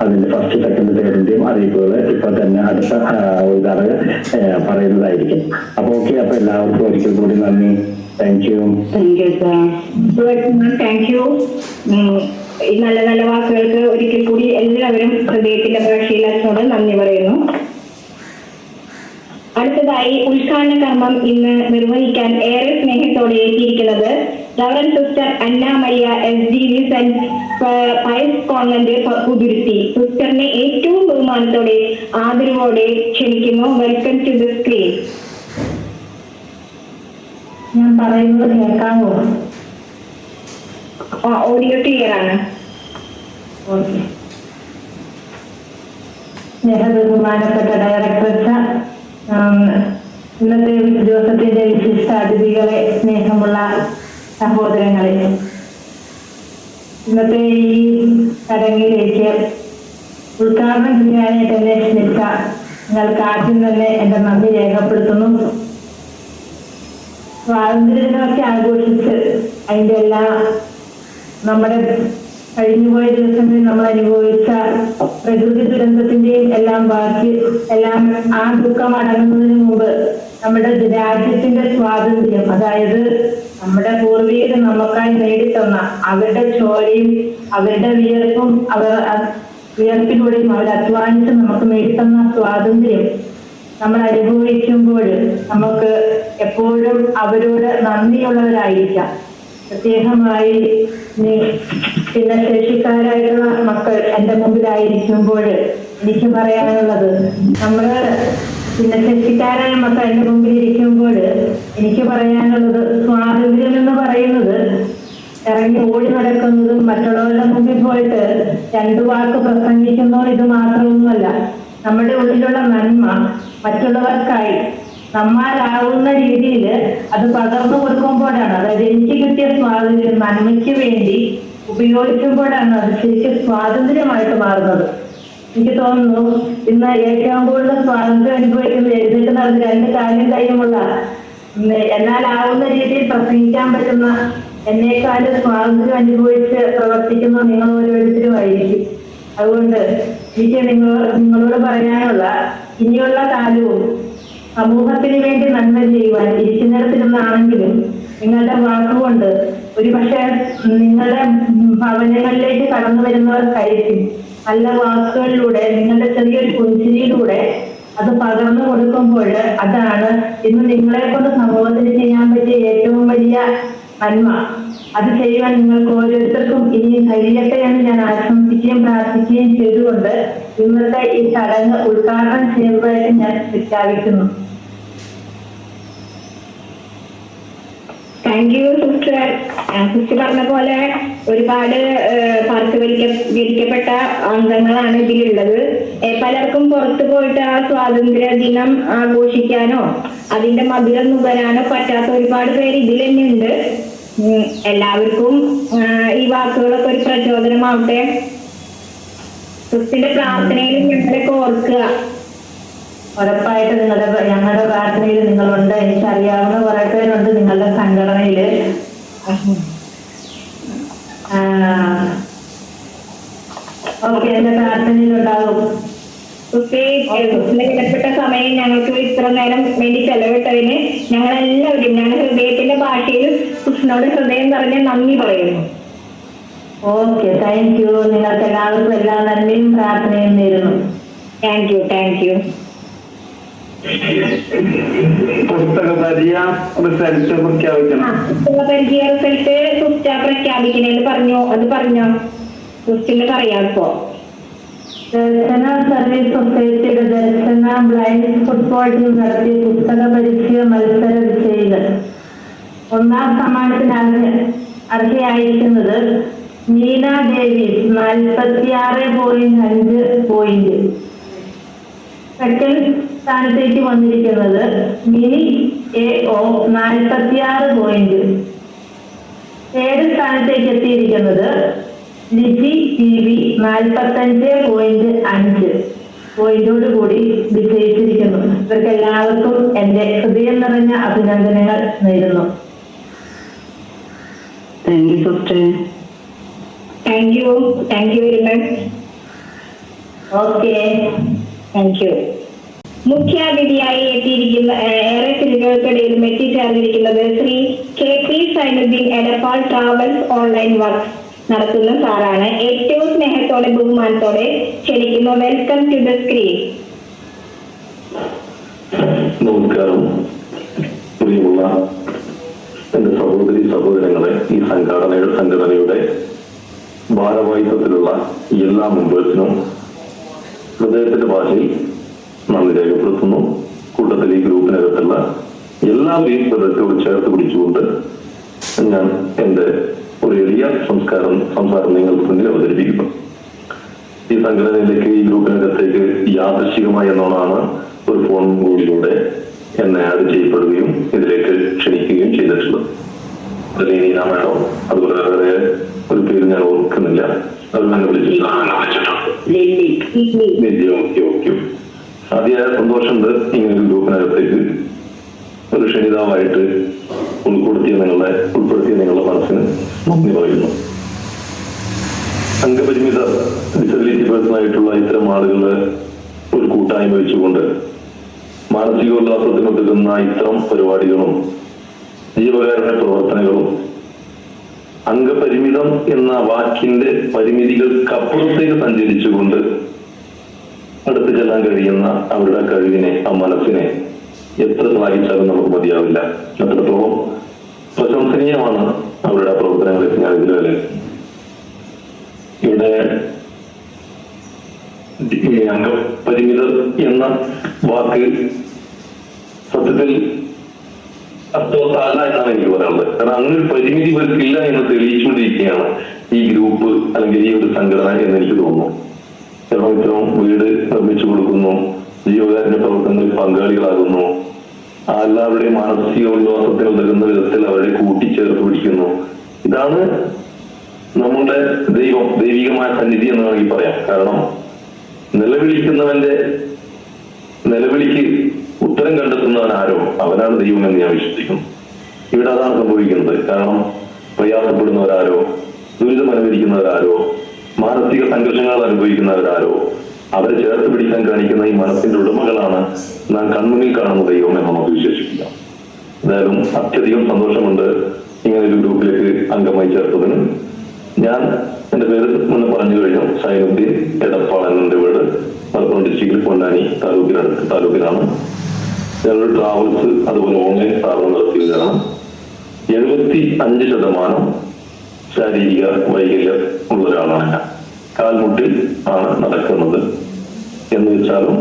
അതിന്റെ ഫസ്റ്റ് സെക്കൻഡ് തേർഡിന്റെയും അറിയിപ്പുകൾ ഇപ്പൊ തന്നെ അടുത്ത ഉദാഹരണം പറയുന്നതായിരിക്കും. അപ്പൊ ഓക്കെ, അപ്പൊ എല്ലാവർക്കും ഒരിക്കൽ കൂടി നന്ദി. Thank you. Thank you. ഈ നല്ല നല്ല വാക്കുകൾക്ക് ഒരിക്കൽ കൂടി എല്ലാവരും ഹൃദയത്തിന്റെ ഭാഷയിലോട് നന്ദി പറയുന്നു. അടുത്തതായി ഉദ്ഘാടന കർമ്മം ഇന്ന് നിർവഹിക്കാൻ ഏറെ സ്നേഹത്തോടെ എത്തിയിരിക്കുന്നത് reverend sister Anna Maria SDV saint Pius convent Puthuruthy. സിസ്റ്ററിനെ ഏറ്റവും ബഹുമാനത്തോടെ ആദരവോടെ ക്ഷണിക്കുന്നു. Welcome to the screen. ഞാൻ പറയുന്നത് കേൾക്കാമോ? ഓഡിയോ ക്ലിയർ ആണ്. ഓക്കെ. ബഹുമാനപ്പെട്ട ഡയറക്ടർ, ഇന്നത്തെ ദിവസത്തിന്റെ വിശിഷ്ട അതിഥികളെ, സ്നേഹമുള്ള സഹോദരങ്ങളെ, ഇന്നത്തെ ഈ ചടങ്ങിലേക്ക് ഉദ്ഘാടനം ചെയ്യാനായിട്ട് എന്നെ ക്ഷണിച്ച നിങ്ങൾക്ക് ആദ്യം തന്നെ എന്റെ നന്ദി രേഖപ്പെടുത്തുന്നു. സ്വാതന്ത്ര്യദിനമൊക്കെ ആഘോഷിച്ച് അതിന്റെ എല്ലാ നമ്മുടെ കഴിഞ്ഞുപോയ ദിവസങ്ങളിൽ നമ്മൾ അനുഭവിച്ച പ്രകൃതി ദുരന്തത്തിന്റെയും എല്ലാം ആ ദുഃഖം അടങ്ങുന്നതിന് മുമ്പ് നമ്മുടെ രാജ്യത്തിന്റെ സ്വാതന്ത്ര്യം, അതായത് നമ്മുടെ പൂർവികർ നമുക്കായി നേടിത്തന്ന അവരുടെ ചോരയും അവരുടെ വിയർപ്പിലൂടെയും അവർ അധ്വാനിച്ച് നമുക്ക് നേടിത്തന്ന സ്വാതന്ത്ര്യം നമ്മൾ അനുഭവിക്കുമ്പോൾ നമുക്ക് എപ്പോഴും അവരോട് നന്ദിയുള്ളവരായിരിക്കാം. പ്രത്യേകമായി ഭിന്നശേഷിക്കാരായിട്ടുള്ള മക്കൾ എന്റെ മുമ്പിലായിരിക്കുമ്പോൾ എനിക്ക് പറയാനുള്ളത്, നമ്മള് ഭിന്നശേഷിക്കാരായ മക്കൾ എന്റെ മുമ്പിൽ ഇരിക്കുമ്പോൾ എനിക്ക് പറയാനുള്ളത്, സ്വാതന്ത്ര്യം എന്ന് പറയുന്നത് ഇറങ്ങി ഓടി നടക്കുന്നതും മറ്റുള്ളവരുടെ മുമ്പിൽ പോയിട്ട് 2 വാക്ക് പ്രസംഗിക്കുന്നോ ഇത് മാത്രമൊന്നുമല്ല. നമ്മുടെ ഉള്ളിലുള്ള നന്മ മറ്റുള്ളവർക്കായി നമ്മാലാവുന്ന രീതിയിൽ അത് പകർന്നു കൊടുക്കുമ്പോഴാണ്, അതായത് എനിക്ക് കിട്ടിയ സ്വാതന്ത്ര്യം നന്മയ്ക്ക് വേണ്ടി ഉപയോഗിക്കുമ്പോഴാണ് അത് ശരിക്കും സ്വാതന്ത്ര്യമായിട്ട് മാറുന്നത്. എനിക്ക് തോന്നുന്നു ഇന്ന് ഏറ്റവും കൂടുതൽ സ്വാതന്ത്ര്യം അനുഭവിക്കുന്നത് എഴുന്നേറ്റ് നടന്ന് 2 കാര്യം കൈയുമുള്ള, എന്നാലാവുന്ന രീതിയിൽ പ്രസംഗിക്കാൻ പറ്റുന്ന, എന്നേക്കാളും സ്വാതന്ത്ര്യം അനുഭവിച്ച് പ്രവർത്തിക്കുന്ന നിങ്ങൾ ഓരോരുത്തരുമായിരിക്കും. അതുകൊണ്ട് എനിക്ക് നിങ്ങളോട് പറയാനുള്ള, ഇനിയുള്ള കാലവും സമൂഹത്തിന് വേണ്ടി നന്മ ചെയ്യുവാൻ ഇരിക്കുന്നിടത്തിരുന്നാണെങ്കിലും നിങ്ങളുടെ വാക്കുകൊണ്ട് ഒരുപക്ഷെ നിങ്ങളുടെ ഭവനങ്ങളിലേക്ക് കടന്നു വരുന്നവർക്കായിരിക്കും നല്ല വാക്കുകളിലൂടെ, നിങ്ങളുടെ ചെറിയൊരു പുഞ്ചിരിയിലൂടെ അത് പകർന്നു കൊടുക്കുമ്പോൾ അതാണ് ഇന്ന് നിങ്ങളെ കൊണ്ട് സമൂഹത്തിന് ചെയ്യാൻ പറ്റിയ ഏറ്റവും വലിയ നന്മ. അത് ചെയ്യുവാൻ നിങ്ങൾക്ക് ഓരോരുത്തർക്കും ഇനിയും കഴിയട്ടെ എന്ന് ഞാൻ ആശംസിക്കുകയും പ്രാർത്ഥിക്കുകയും ചെയ്തുകൊണ്ട് ഇന്നത്തെ ഈ ചടങ്ങ് ഉദ്ഘാടനം ചെയ്യുന്നതായിട്ട് ഞാൻ പ്രഖ്യാപിക്കുന്നു. Thank you sister. സിസ്റ്റർ പറഞ്ഞ പോലെ ഒരുപാട് പാർശ്വവൽക്കരിക്കപ്പെട്ട അംഗങ്ങളാണ് ഇതിലുള്ളത്. പലർക്കും പുറത്തു പോയിട്ട് ആ സ്വാതന്ത്ര്യ ദിനം ആഘോഷിക്കാനോ അതിന്റെ മധുരം നുകരാനോ പറ്റാത്ത ഒരുപാട് പേര് ഇതിൽ തന്നെ ഉണ്ട്. എല്ലാവർക്കും ഈ വാക്കുകളൊക്കെ ഒരു പ്രചോദനമാവട്ടെ. ക്രിസ്തുവിന്റെ പ്രാർത്ഥനയിൽ ഞങ്ങളൊക്കെ ഓർക്കുക. ഉറപ്പായിട്ട് ഞങ്ങളുടെ പ്രാർത്ഥനയിൽ നിങ്ങളുണ്ട്. എനിക്കറിയാവുന്ന കുറെ പേരുണ്ട് നിങ്ങളുടെ സംഘടനയില്. ഓക്കെ, എന്റെ പ്രാർത്ഥനയിലുണ്ടാകും. ക്രിസ്തുവിന്റെ വിലപ്പെട്ട സമയം ഞങ്ങൾക്ക് ഇത്ര നേരം വേണ്ടി ചെലവിട്ടതിന് ഞങ്ങളെല്ലാവരും ഞങ്ങളുടെ ഹൃദയത്തിന്റെ ഭാഷയിൽ കൃഷ്ണനോട് ഹൃദയം പറഞ്ഞ് നന്ദി പറയുന്നു. Okay, thank U. നിങ്ങൾക്ക് എല്ലാവർക്കും എല്ലാ നന്ദിയും പ്രാർത്ഥനയും നേരുന്നു. Thank U. പുസ്തക പരിചയ റിസൾട്ട് പ്രഖ്യാപിക്കണം. പുസ്തക പരിചയ റിസൾട്ട് സുസ്റ്റ പ്രഖ്യാപിക്കണേന്ന് പറഞ്ഞു. അത് പറഞ്ഞോ സുസ്റ്റിന് പറയാപ്പോ. ദർശന സർവീസ് സൊസൈറ്റിയുടെ ദർശന ബ്ലൈൻഡ് ഫുട്ബോൾ ടീം നടത്തിയ പുസ്തക പരിചയ മത്സര വിജയികൾ. ഒന്നാം സമ്മാനത്തിന് അർഹയായിരിക്കുന്നത് നീന ഡേവിസ് 46.5 പോയിന്റ്. സെക്കൻഡ് സ്ഥാനത്തേക്ക് വന്നിരിക്കുന്നത് മിനി AO 46 പോയിന്റ്. തേർഡ് സ്ഥാനത്തേക്ക് എത്തിയിരിക്കുന്നത് ലിജി TV 45.5 പോയിന്റോട് കൂടി വിജയിച്ചിരിക്കുന്നു. ഇവർക്ക് എല്ലാവർക്കും എന്റെ ഹൃദയം നിറഞ്ഞ അഭിനന്ദനങ്ങൾ നേരുന്നു. Thank you very much. Okay, thank you. മുഖ്യാതിഥിയായി എത്തിയിരിക്കുന്ന ഏറെ ചിന്തകൾക്കിടയിലും എത്തിച്ചേർന്നിരിക്കുന്നത് Shri KP Zainuddin Edappal travels online work നടത്തുന്ന സാറാണ്. ഏറ്റവും സ്നേഹത്തോടെ ബഹുമാനത്തോടെ ക്ഷണിക്കുന്നു. Welcome to the screen. നമസ്കാരം. പ്രിയമുള്ള എന്റെ സഹോദരങ്ങളെ, ഈ സംഘടനയുടെ ഭാരവാഹിത്വത്തിലുള്ള എല്ലാ മെമ്പേഴ്സിനും ഹൃദയത്തിന്റെ ഭാഷയിൽ നന്ദി രേഖപ്പെടുത്തുന്നു. കൂട്ടത്തിൽ ഈ ഗ്രൂപ്പിനകത്തുള്ള എല്ലാവരെയും ഹൃദയത്തോട് ചേർത്ത് പിടിച്ചുകൊണ്ട് ഞാൻ എന്റെ ഒരു എളിയ സംസാരം നിങ്ങൾക്ക് മുന്നിൽ അവതരിപ്പിക്കുന്നു. ഈ സംഘടനയിലേക്ക്, ഈ ഗ്രൂപ്പിനകത്തേക്ക് യാദൃശ്ചികമായി എന്നോണാണ് ഒരു ഫോൺ കോളിലൂടെ എന്നെ ആഡ് ചെയ്യപ്പെടുകയും ഇതിലേക്ക് ക്ഷണിക്കുകയും ചെയ്തിട്ടുള്ളത്. ലീന മാഡം, അതുപോലെ വേറെ ഒരു പേര് ഞാൻ ഓർക്കുന്നില്ല, അത് എന്നെ വിളിച്ചിട്ടുണ്ട്. അതിയായ സന്തോഷമുണ്ട് ഇങ്ങനെ ഒരു ഗ്രൂപ്പിനകത്തേക്ക് ഒരു ക്ഷണിതാവായിട്ട് ഉൾപ്പെടുത്തിയ നിങ്ങളുടെ മനസ്സിന് നന്ദി പറയുന്നു. അംഗപരിമിത ഡിസബിലിറ്റി പേഴ്സണായിട്ടുള്ള ഇത്തരം ആളുകളെ ഒരു കൂട്ടായ്മ വെച്ചുകൊണ്ട് മാനസികോല്ലാസത്തിനൊതുക്കുന്ന ഇത്തരം പരിപാടികളും ജീവകാരുണ്യ പ്രവർത്തനങ്ങളും അംഗപരിമിതം എന്ന വാക്കിന്റെ പരിമിതികൾക്കപ്പുറത്തേക്ക് സഞ്ചരിച്ചുകൊണ്ട് അടുത്ത് ചെല്ലാൻ കഴിയുന്ന അവരുടെ കഴിവിനെ, ആ മനസ്സിനെ എത്ര സഹായിച്ചാലും നമുക്ക് മതിയാവില്ല. അത്രത്തോളം പ്രശംസനീയമാണ് അവരുടെ പ്രവർത്തനങ്ങളെ ഞാൻ ഇതിൽ വിലയിരുത്തുന്നു. ഇവിടെ അംഗപരിമിതർ എന്ന വാക്ക് സത്യത്തിൽ അർത്ഥവത്തല്ല എന്നാണ് എനിക്ക് പറയാനുള്ളത്. കാരണം അങ്ങനെ ഒരു പരിമിതി ഇവർക്കില്ല എന്ന് തെളിയിച്ചുകൊണ്ടിരിക്കുകയാണ് ഈ ഗ്രൂപ്പ് അല്ലെങ്കിൽ ഈ ഒരു സംഘടന എന്ന് എനിക്ക് തോന്നുന്നു. കാരണം ഇത്തരം വീട് നിർമ്മിച്ചു കൊടുക്കുന്നു, ജീവകാരുണ്യ പ്രവർത്തനങ്ങളിൽ പങ്കാളികളാകുന്നു, എല്ലാവരുടെയും മാനസിക ഉല്ലാസത്തിൽ നൽകുന്ന വിധത്തിൽ അവരെ കൂട്ടിച്ചേർത്ത് പിടിക്കുന്നു. ഇതാണ് നമ്മളുടെ ദൈവികമായ സന്നിധി എന്ന് വേണമെങ്കിൽ പറയാം. കാരണം നിലവിളിക്കുന്നവന്റെ നിലവിളിക്ക് ഉത്തരം കണ്ടെത്തുന്നവൻ ആരോ അവനാണ് ദൈവം എന്ന് ഞാൻ വിശ്വസിക്കുന്നു. ഇവിടെ അതാണ് സംഭവിക്കുന്നത്. കാരണം പ്രയാസപ്പെടുന്നവരാരോ, ദുരിതം അനുഭവിക്കുന്നവരാരോ, മാനസിക സംഘർഷങ്ങൾ അനുഭവിക്കുന്നവരാരോ, അവരെ ചേർത്ത് പിടിക്കാൻ കാണിക്കുന്ന ഈ മനസ്സിന്റെ ഉടമകളാണ് നാം കൺമുന്നിൽ കാണുന്ന ദൈവം എന്ന് നമുക്ക് വിശ്വസിക്കാം. എന്തായാലും അത്യധികം സന്തോഷമുണ്ട് ഇങ്ങനെ ഒരു ഗ്രൂപ്പിലേക്ക് അംഗമായി ചേർത്തതിന്. ഞാൻ എന്റെ പേര് മുന്നേ പറഞ്ഞു കഴിഞ്ഞു. സൈനുദ്ദീൻ എടപ്പാൾ എന്നെ വീട് മലപ്പുറം ഡിസ്ട്രിക്റ്റിൽ പൊന്നാനി താലൂക്കിലാണ്. ഞങ്ങൾ ട്രാവൽസ് അതുപോലെ ഓൺലൈൻ സ്ഥാപനം നടത്തിയതാണ്. 75% ശാരീരിക വൈകല്യം ഉള്ള ഒരാളാണ് ഞാൻ. കാൽമുട്ടിൽ ആണ് നടക്കുന്നത്. എന്ന് വെച്ചാലും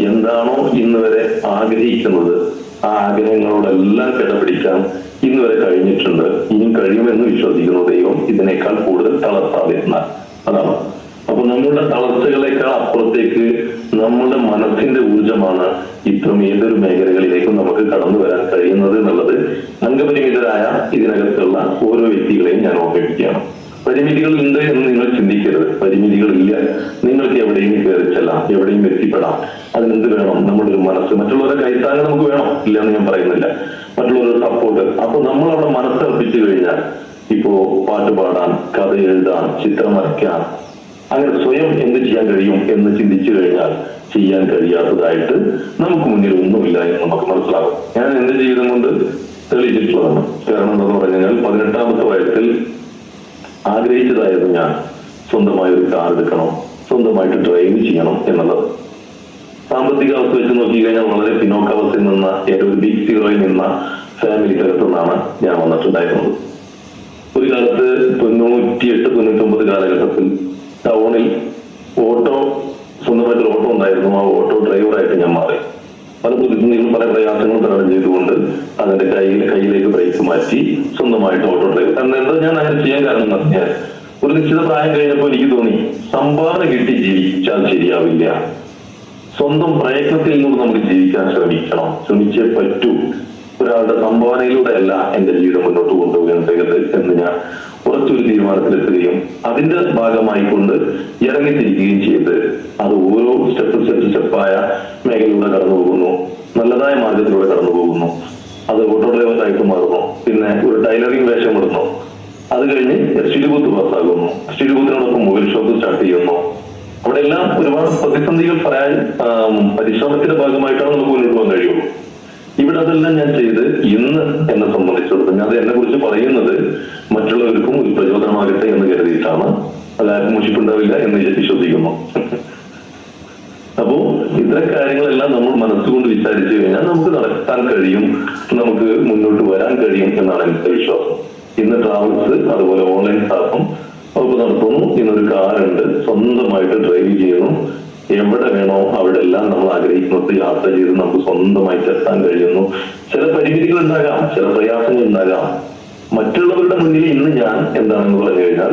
എന്താണോ ഇന്ന് വരെ ആഗ്രഹിക്കുന്നത് ആ ആഗ്രഹങ്ങളോടെല്ലാം കിടപിടിക്കാൻ ഇന്ന് വരെ കഴിഞ്ഞിട്ടുണ്ട്. ഇനിയും കഴിയുമെന്ന് വിശ്വസിക്കുന്നു ദൈവം ഇതിനേക്കാൾ കൂടുതൽ തളർത്താതെ. അതാണ്. അപ്പൊ നമ്മളുടെ തളർച്ചകളേക്കാൾ അപ്പുറത്തേക്ക് നമ്മുടെ മനസ്സിന്റെ ഊർജമാണ് ഇത്തരം ഏതൊരു മേഖലകളിലേക്കും നമുക്ക് കടന്നു വരാൻ കഴിയുന്നത് എന്നുള്ളത് അംഗപരിമിതരായ ഇതിനകത്തുള്ള ഓരോ വ്യക്തികളെയും ഞാൻ ഓർമ്മിപ്പിക്കുകയാണ്. പരിമിതികൾ ഉണ്ട് എന്ന് നിങ്ങൾ ചിന്തിക്കരുത്. പരിമിതികളില്ല. നിങ്ങൾക്ക് എവിടെയും കയറി ചെല്ലാം, എവിടെയും എത്തിപ്പെടാം. അതിനെന്ത് വേണം? നമ്മുടെ ഒരു മനസ്സ്. മറ്റുള്ളവരുടെ കൈത്താങ്ങ് നമുക്ക് വേണം, ഇല്ല എന്ന് ഞാൻ പറയുന്നില്ല. മറ്റുള്ളവരുടെ സപ്പോർട്ട്. അപ്പൊ നമ്മൾ അവിടെ മനസ്സർപ്പിച്ചു കഴിഞ്ഞാൽ, ഇപ്പോ പാട്ട് പാടാൻ, കഥ എഴുതാൻ, ചിത്രം വരയ്ക്കാൻ, അങ്ങനെ സ്വയം എന്ത് ചെയ്യാൻ കഴിയും എന്ന് ചിന്തിച്ചു കഴിഞ്ഞാൽ ചെയ്യാൻ കഴിയാത്തതായിട്ട് നമുക്ക് മുന്നിൽ ഒന്നുമില്ല എന്ന് നമുക്ക് മനസ്സിലാകും. ഞാൻ എന്റെ ജീവിതം കൊണ്ട് തെളിയിച്ചിട്ടുള്ളതാണ്. കാരണം എന്താണെന്ന് പറഞ്ഞു കഴിഞ്ഞാൽ 18ാമത്തെ വയസ്സിൽ ആഗ്രഹിച്ചതായിരുന്നു ഞാൻ സ്വന്തമായി ഒരു കാർ എടുക്കണം, സ്വന്തമായിട്ട് ഡ്രൈവ് ചെയ്യണം എന്നുള്ളത്. സാമ്പത്തിക അവസ്ഥ വെച്ച് നോക്കി കഴിഞ്ഞാൽ വളരെ പിന്നോക്കാവസ്ഥയിൽ നിന്ന ഒരു ബിഗ് സീറോയിൽ നിന്ന ഫാമിലിക്കകത്തു നിന്നാണ് ഞാൻ വന്നിട്ടുണ്ടായിരുന്നത്. ഒരു കാലത്ത് 98-99 കാലഘട്ടത്തിൽ ടൗണിൽ സ്വന്തമായിട്ട് ഓട്ടോ ഉണ്ടായിരുന്നു. ആ ഓട്ടോ ഡ്രൈവറായിട്ട് ഞാൻ മാറി. പല പ്രതിസന്ധികളും പല പ്രയാസങ്ങളും തരണം ചെയ്തുകൊണ്ട് അതിന്റെ കയ്യിലേക്ക് ബ്രേക്ക് മാറ്റി സ്വന്തമായിട്ട് ഓട്ടോ ഡ്രൈവർ. എന്താ ഞാൻ അങ്ങനെ ചെയ്യാൻ കാരണം എന്ന് പറഞ്ഞാൽ, ഒരു നിശ്ചിത പ്രായം കഴിഞ്ഞപ്പോൾ എനിക്ക് തോന്നി സംഭാവന കിട്ടി ജീവിച്ചാൽ ശരിയാവില്ല. സ്വന്തം പ്രയത്നത്തിൽ നിന്ന് നമുക്ക് ജീവിക്കാൻ ശ്രമിച്ചേ പറ്റൂ. ഒരാളുടെ സംഭാവനയിലൂടെ അല്ല എന്റെ ജീവിതം മുന്നോട്ട് കൊണ്ടുപോകേണ്ടത് എന്ന് ഞാൻ ഉറച്ചൊരു തീരുമാനത്തിലെത്തുകയും അതിന്റെ ഭാഗമായിക്കൊണ്ട് ഇറങ്ങിത്തിരിക്കുകയും ചെയ്ത് അത് ഓരോ സ്റ്റെപ്പായ മേഖലയിലൂടെ കടന്നു പോകുന്നു. നല്ലതായ മാർഗത്തിലൂടെ കടന്നു പോകുന്നു. അത് ഓട്ടോ ഡ്രൈവറായിട്ട് മാറുന്നു. പിന്നെ ഒരു ടൈലറിംഗ് വേഷം ഇടുന്നു. അത് കഴിഞ്ഞ് സ്റ്റിൽ ബൂത്ത് പാസ്സാകുന്നു. സ്റ്റിൽ ബൂത്തിനോടൊപ്പം മൊബൈൽ ഷോപ്പ് സ്റ്റാർട്ട് ചെയ്യുന്നു. അവിടെ എല്ലാം ഒരുപാട് പ്രതിസന്ധികൾ പരിശ്രമത്തിന്റെ ഭാഗമായിട്ടാണ് നമുക്ക് മുന്നോട്ട് പോകാൻ കഴിയുള്ളൂ. ഇവിടെ അതെല്ലാം ഞാൻ ചെയ്ത് ഇന്ന് എന്നെ സംബന്ധിച്ചിടത്തോളം ഞാൻ എന്നെ കുറിച്ച് പറയുന്നത് മറ്റുള്ളവർക്കും ഒരു പ്രചോദനമാകട്ടെ എന്ന് കരുതിയിട്ടാണ്. അതാർക്കും മുഷിപ്പുണ്ടാവില്ല എന്ന് വിശ്വസിക്കുന്നു. അപ്പോ ഇത്തരം കാര്യങ്ങളെല്ലാം നമ്മൾ മനസ്സുകൊണ്ട് വിചാരിച്ചു കഴിഞ്ഞാൽ നമുക്ക് നടത്താൻ കഴിയും, നമുക്ക് മുന്നോട്ട് വരാൻ കഴിയും എന്നാണ് എന്റെ വിശ്വാസം. ഇന്ന് ട്രാവൽസ്, അതുപോലെ ഓൺലൈൻ സ്റ്റാഫും ഒക്കെ നടത്തുന്നു. ഇന്നൊരു കാറുണ്ട്, സ്വന്തമായിട്ട് ഡ്രൈവ് ചെയ്യുന്നു. എവിടെ വേണോ അവിടെ എല്ലാം നമ്മൾ ആഗ്രഹിക്കുന്നത് യാത്ര ചെയ്ത് നമുക്ക് സ്വന്തമായിട്ട് എത്താൻ കഴിയുന്നു. ചില പരിമിതികൾ ഉണ്ടാകാം, ചില പ്രയാസങ്ങൾ ഉണ്ടാകാം. മറ്റുള്ളവരുടെ മുന്നിൽ ഇന്ന് ഞാൻ എന്താണെന്ന് പറഞ്ഞു കഴിഞ്ഞാൽ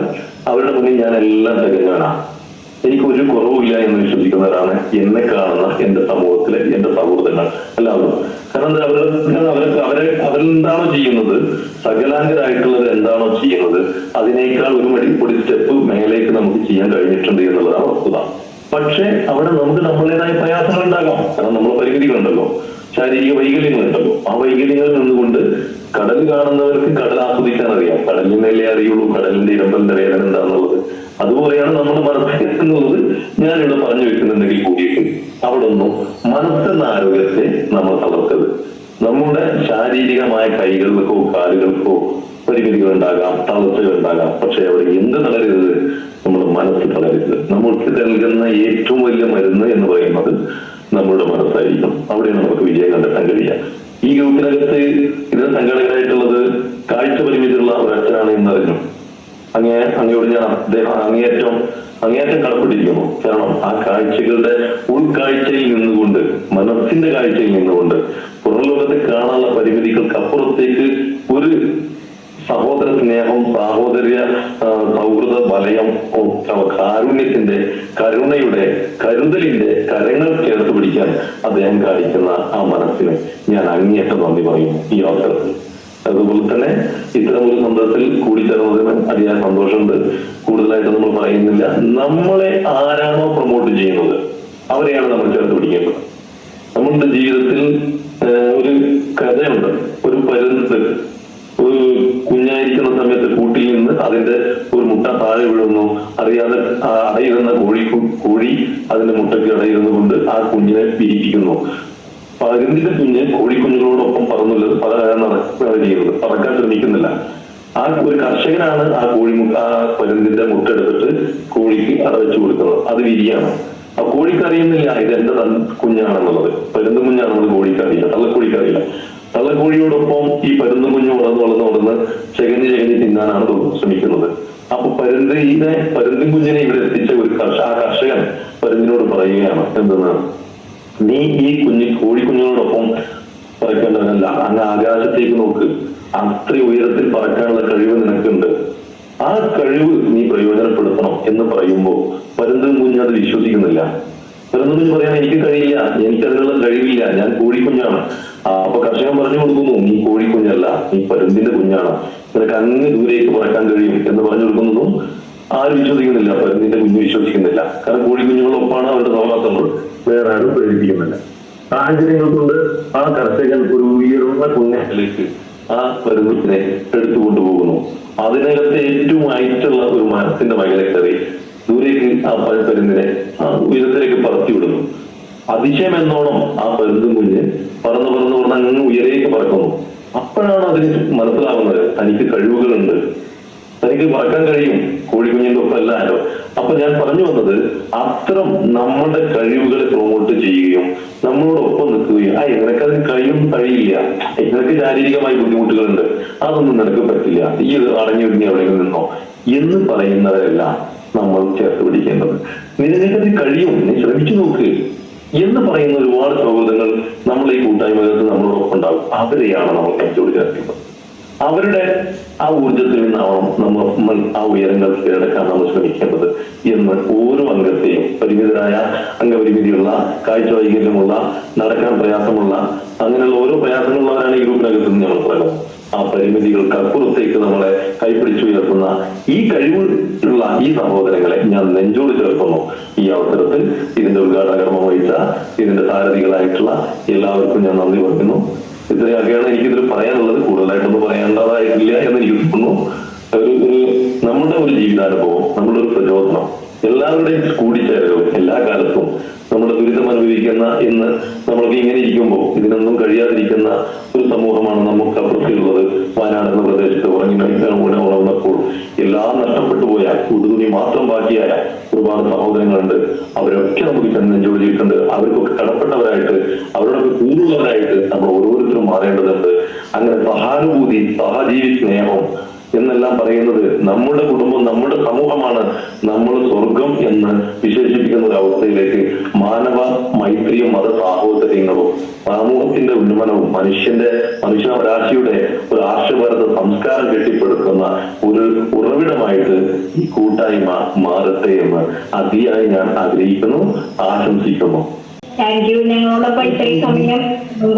അവരുടെ മുന്നിൽ ഞാൻ എല്ലാം തികഞ്ഞവനാണ്. എനിക്ക് ഒരു കുറവുമില്ല എന്ന് വിശ്വസിക്കുന്നവരാണ് എന്നെ കാണുന്ന എന്റെ സമൂഹത്തിലെ എന്റെ സൗഹൃദങ്ങൾ എല്ലാവരും. കാരണം അവരെന്താണോ ചെയ്യുന്നത്, സകലാംഗരായിട്ടുള്ളത് എന്താണോ ചെയ്യുന്നത്, അതിനേക്കാൾ ഒരു സ്റ്റെപ്പ് മേലേക്ക് നമുക്ക് ചെയ്യാൻ കഴിഞ്ഞിട്ടുണ്ട് എന്നുള്ളതാണ് വസ്തുത. പക്ഷെ അവിടെ നമുക്ക് നമ്മുടേതായ പ്രയാസങ്ങൾ ഉണ്ടാകാം. കാരണം നമ്മൾ പരിമിതികളുണ്ടല്ലോ, ശാരീരിക വൈകല്യങ്ങളുണ്ടല്ലോ. ആ വൈകല്യങ്ങളിൽ നിന്നുകൊണ്ട് കടൽ കാണുന്നവർക്ക് കടൽ ആസ്വദിക്കാൻ അറിയാം. കടലിനല്ലേ അറിയുള്ളൂ കടലിന്റെ ഇരമ്പലിന്റെ വേദന എന്താണെന്നുള്ളത്. അതുപോലെയാണ് നമ്മുടെ മനസ്സ് എന്നുള്ളത് ഞാനിവിടെ പറഞ്ഞു വെക്കുന്നുണ്ടെങ്കിൽ കൂടിയിട്ട് അവിടെ ഒന്നും മനസ്സെന്ന ആരോഗ്യത്തെ നമ്മൾ തളർത്തത്. നമ്മുടെ ശാരീരികമായ കൈകൾക്കോ കാലുകൾക്കോ പരിമിതികൾ ഉണ്ടാകാം, തളർച്ചകൾ ഉണ്ടാകാം. പക്ഷെ അവിടെ എന്ത് തളരരുത്? നമ്മുടെ മനസ്സ് തളരരുത്. നമ്മൾക്ക് നൽകുന്ന ഏറ്റവും വലിയ മരുന്ന് എന്ന് പറയുന്നത് നമ്മുടെ മനസ്സായിരിക്കും. അവിടെയാണ് നമുക്ക് വിജയം കണ്ടെത്താൻ കഴിയുക. ഈ ഗ്രൂപ്പിനകത്ത് ഇതിന് സംഘടകരായിട്ടുള്ളത് കാഴ്ച പരിമിതിയുള്ള ഒരു അച്ഛനാണ് എന്നറിഞ്ഞു. അങ്ങയോട് ഞാൻ അങ്ങേയറ്റം കടപ്പെട്ടിരിക്കുന്നു. കാരണം ആ കാഴ്ചകളുടെ ഉൾക്കാഴ്ചയിൽ നിന്നുകൊണ്ട്, മനസ്സിന്റെ കാഴ്ചയിൽ നിന്നുകൊണ്ട് പുറം ലോകത്തെ കാണാനുള്ള പരിമിതികൾക്ക് അപ്പുറത്തേക്ക് ഒരു സഹോദര സ്നേഹം, സാഹോദര്യ സൗഹൃദ വലയം, കാരുണ്യത്തിന്റെ, കരുണയുടെ, കരുതലിന്റെ കരങ്ങൾ ചേർത്ത് പിടിക്കാൻ അദ്ദേഹം കാണിക്കുന്ന ആ മനസ്സിന് ഞാൻ അങ്ങേയറ്റം നന്ദി പറയുന്നു ഈ അവസരത്തിൽ. അതുപോലെ തന്നെ ഇത്തരം ഒരു സന്ദർഭത്തിൽ കൂടിച്ചേർന്നതിന് അതിയായ സന്തോഷമുണ്ട്. കൂടുതലായിട്ട് നമ്മൾ പറയുന്നില്ല. നമ്മളെ ആരാണോ പ്രൊമോട്ട് ചെയ്യുന്നത് അവരെയാണ് നമ്മൾ ചേർത്ത് പിടിക്കേണ്ടത്. നമ്മളുടെ ജീവിതത്തിൽ ഒരു കഥയുണ്ട്. ഒരു പരുന്ത് ഒരു കുഞ്ഞായിരിക്കുന്ന സമയത്ത് കൂട്ടിൽ നിന്ന് അതിന്റെ ഒരു മുട്ട താഴെ വീഴുന്നു. അറിയാതെ അടയിരുന്ന കോഴി അതിന്റെ മുട്ടയ്ക്ക് അടയിരുന്നു കൊണ്ട് ആ കുഞ്ഞിനെ പിരിപ്പിക്കുന്നു. പരുന്തിന്റെ കുഞ്ഞ് കോഴിക്കുഞ്ഞുങ്ങളോടൊപ്പം ചെയ്യുന്നത്, പറക്കാൻ ശ്രമിക്കുന്നില്ല. ആ ഒരു കർഷകനാണ് ആ പരുന്തിന്റെ മുട്ട എടുത്തിട്ട് കോഴിക്ക് അടവെച്ചു കൊടുക്കുന്നത്. അത് വിരിയാണ്. ആ കോഴിക്ക് അറിയുന്നില്ല ഇത് എന്റെ കുഞ്ഞാണെന്നുള്ളത്. പരുന്ത് കുഞ്ഞാണെന്നുള്ളത് കോഴിക്ക് അറിയില്ല, തള്ളക്കോഴിക്ക് തള്ളക്കോഴിയോടൊപ്പം ഈ പരുന്ത് കുഞ്ഞ് വളർന്ന് ചകഞ്ഞ് തിന്നാനാണ് ശ്രമിക്കുന്നത്. അപ്പൊ പരുന്തിൻ കുഞ്ഞിനെ ഇവിടെ എത്തിച്ച ആ കർഷകൻ പരുന്തിനോട് പറയുകയാണ്, എന്തെന്ന്, നീ ഈ കോഴിക്കുഞ്ഞുങ്ങളോടൊപ്പം പറക്കേണ്ടവനല്ല, അങ്ങ് ആകാശത്തേക്ക് നോക്ക്, അത്ര ഉയരത്തിൽ പറക്കാനുള്ള കഴിവ് നിനക്കുണ്ട്, ആ കഴിവ് നീ പ്രയോജനപ്പെടുത്തണം എന്ന് പറയുമ്പോൾ പരുന്തും കുഞ്ഞ് അത് വിശ്വസിക്കുന്നില്ല. പരുന്തുകുഞ്ഞ് പറയാൻ എനിക്ക് കഴിയില്ല, എനിക്ക് അതിനുള്ള കഴിവില്ല, ഞാൻ കോഴിക്കുഞ്ഞാണ്. അപ്പൊ കർഷകൻ പറഞ്ഞു കൊടുക്കുന്നു, നീ കോഴിക്കുഞ്ഞല്ല, നീ പരുന്തിന്റെ കുഞ്ഞാണ്, നിനക്ക് അങ്ങ് ദൂരേക്ക് പറക്കാൻ കഴിയും എന്ന് പറഞ്ഞു കൊടുക്കുന്നതും ആരും വിശ്വസിക്കുന്നില്ല. പരുന്തിന്റെ കുഞ്ഞ് വിശ്വസിക്കുന്നില്ല. കാരണം കോഴിക്കുഞ്ഞുങ്ങളൊപ്പാണ് അവരുടെ സഹവാസങ്ങൾ, വേറെ ആരും പ്രേരിപ്പിക്കുന്നില്ല. സാഹചര്യങ്ങൾ കൊണ്ട് ആ കർഷകൻ ഒരു ഉയർന്ന കുഞ്ഞിലേക്ക് ആ പരുന്തിനെ എടുത്തുകൊണ്ടുപോകുന്നു. അതിനകത്ത് ഏറ്റവും ആയിട്ടുള്ള ഒരു മരത്തിന്റെ മകലെ കയറി ദൂരേക്ക് ആ പരുന്തിനെ ആ ഉയരത്തിലേക്ക് പറത്തി വിടുന്നു. അതിശയം എന്നോണം ആ പരുന്തും കുഞ്ഞ് പറന്ന് പറന്ന് പറഞ്ഞ് അങ്ങ് ഉയരേക്ക് പറക്കുന്നു. അപ്പോഴാണ് അതിന് മനസ്സിലാവുന്നത് തനിക്ക് കഴിവുകളുണ്ട്, തനിക്ക് പറക്കാൻ കഴിയും, കോഴിക്കുഞ്ഞിന്റെ ഒപ്പം അല്ലാലോ. അപ്പൊ ഞാൻ പറഞ്ഞു വന്നത്, അത്തരം നമ്മുടെ കഴിവുകളെ പ്രൊമോട്ട് ചെയ്യുകയും നമ്മളോടൊപ്പം നിൽക്കുകയും നിനക്കതിന് കഴിയില്ല, നിനക്ക് ശാരീരികമായി ബുദ്ധിമുട്ടുകളുണ്ട്, അതൊന്നും നിനക്ക് പറ്റില്ല, ഈ അടങ്ങി ഒതുങ്ങി എവിടെയെങ്കിലും നിന്നോ എന്ന് പറയുന്നവരെല്ലാം നമ്മൾ ചേർത്ത് പിടിക്കേണ്ടത്. നിനക്കത് കഴിയും, നീ ശ്രമിച്ചു നോക്ക് എന്ന് പറയുന്ന ഒരുപാട് സൗഹൃദങ്ങൾ നമ്മളെ ഈ കൂട്ടായ്മകൾക്ക് നമ്മളോടൊപ്പം ഉണ്ടാകും. അവരെയാണ് നമ്മൾ നെഞ്ചോട് ചേർക്കുന്നത്. അവരുടെ ആ ഊർജത്തിൽ നിന്നാവണം നമ്മൾ ആ ഉയരങ്ങൾ കീഴടക്കാൻ നമ്മൾ ശ്രമിക്കേണ്ടത് എന്ന് ഓരോ അംഗത്തെയും, പരിമിതരായ അംഗപരിമിതിയുള്ള, കാഴ്ച വൈകല്യമുള്ള, നടക്കാൻ പ്രയാസമുള്ള, അങ്ങനെയുള്ള ഓരോ പ്രയാസങ്ങളുള്ളവരാണ് ഈ ഗ്രൂപ്പിനകത്ത് നിന്ന് ഞങ്ങൾ പറയുന്നത്. ആ പരിമിതികൾക്ക് അപ്പുറത്തേക്ക് നമ്മളെ കൈപ്പിടിച്ചുയർത്തുന്ന ഈ കഴിവുള്ള ഈ സഹോദരങ്ങളെ ഞാൻ നെഞ്ചോട് ചേർക്കുന്നു. ഈ അവസരത്തിൽ ഇതിന്റെ ഉദ്ഘാടന കർമ്മം വഹിച്ച ഇതിന്റെ സാരഥികളായിട്ടുള്ള എല്ലാവർക്കും ഞാൻ നന്ദി പറയുന്നു. ഇത്രയൊക്കെയാണ് എനിക്കിതിൽ പറയാനുള്ളത്. കൂടുതലായിട്ടൊന്നും പറയേണ്ടതായിട്ടില്ല എന്ന് എനിക്ക് തോന്നുന്നു. നമ്മുടെ ഒരു ജീവിതാനുഭവം, നമ്മുടെ ഒരു പ്രചോദനം, എല്ലാവരുടെയും കൂടിച്ചേരലും എല്ലാ കാലത്തും നമ്മുടെ ദുരിതം അനുഭവിക്കുന്ന ഇന്ന് നമ്മൾക്ക് ഇങ്ങനെ ഇരിക്കുമ്പോൾ ഇതിനൊന്നും കഴിയാതിരിക്കുന്ന ഒരു സമൂഹമാണ് നമുക്ക് അപ്പുറത്തുള്ളത്. വയനാട് എന്ന പ്രദേശത്ത് ഉണർന്നപ്പോൾ എല്ലാം നഷ്ടപ്പെട്ടു പോയ, ഉടുതുണി മാത്രം ബാക്കിയായ ഒരുപാട് സഹോദരങ്ങളുണ്ട്. അവരൊക്കെ നമുക്ക് നെഞ്ചോടിയിട്ടുണ്ട്. അവർക്കൊക്കെ കടപ്പെട്ടവരായിട്ട്, അവരോടൊക്കെ കൂടുള്ളവരായിട്ട് നമ്മൾ ഓരോരുത്തരും മാറേണ്ടതുണ്ട്. അങ്ങനെ സഹാനുഭൂതി, സഹജീവി സ്നേഹം എന്നെല്ലാം പറയുന്നത് നമ്മുടെ കുടുംബം, നമ്മുടെ സമൂഹമാണ് നമ്മൾ സ്വർഗം എന്ന് വിശേഷിപ്പിക്കുന്ന ഒരു അവസ്ഥയിലേക്ക് മാനവ മൈത്രിയും മത സാഹോദര്യങ്ങളും സമൂഹത്തിന്റെ ഉന്നമനവും മനുഷ്യരാശിയുടെ ഒരു ആർഷഭാരത സംസ്കാരം കെട്ടിപ്പടുക്കുന്ന ഒരു ഉറവിടമായിട്ട് ഈ കൂട്ടായ്മ മാറട്ടെ എന്ന് അതിയായി ഞാൻ ആഗ്രഹിക്കുന്നു, ആശംസിക്കുന്നു. Thank you. ഞങ്ങളോടൊപ്പം ഇത്രയും സമയം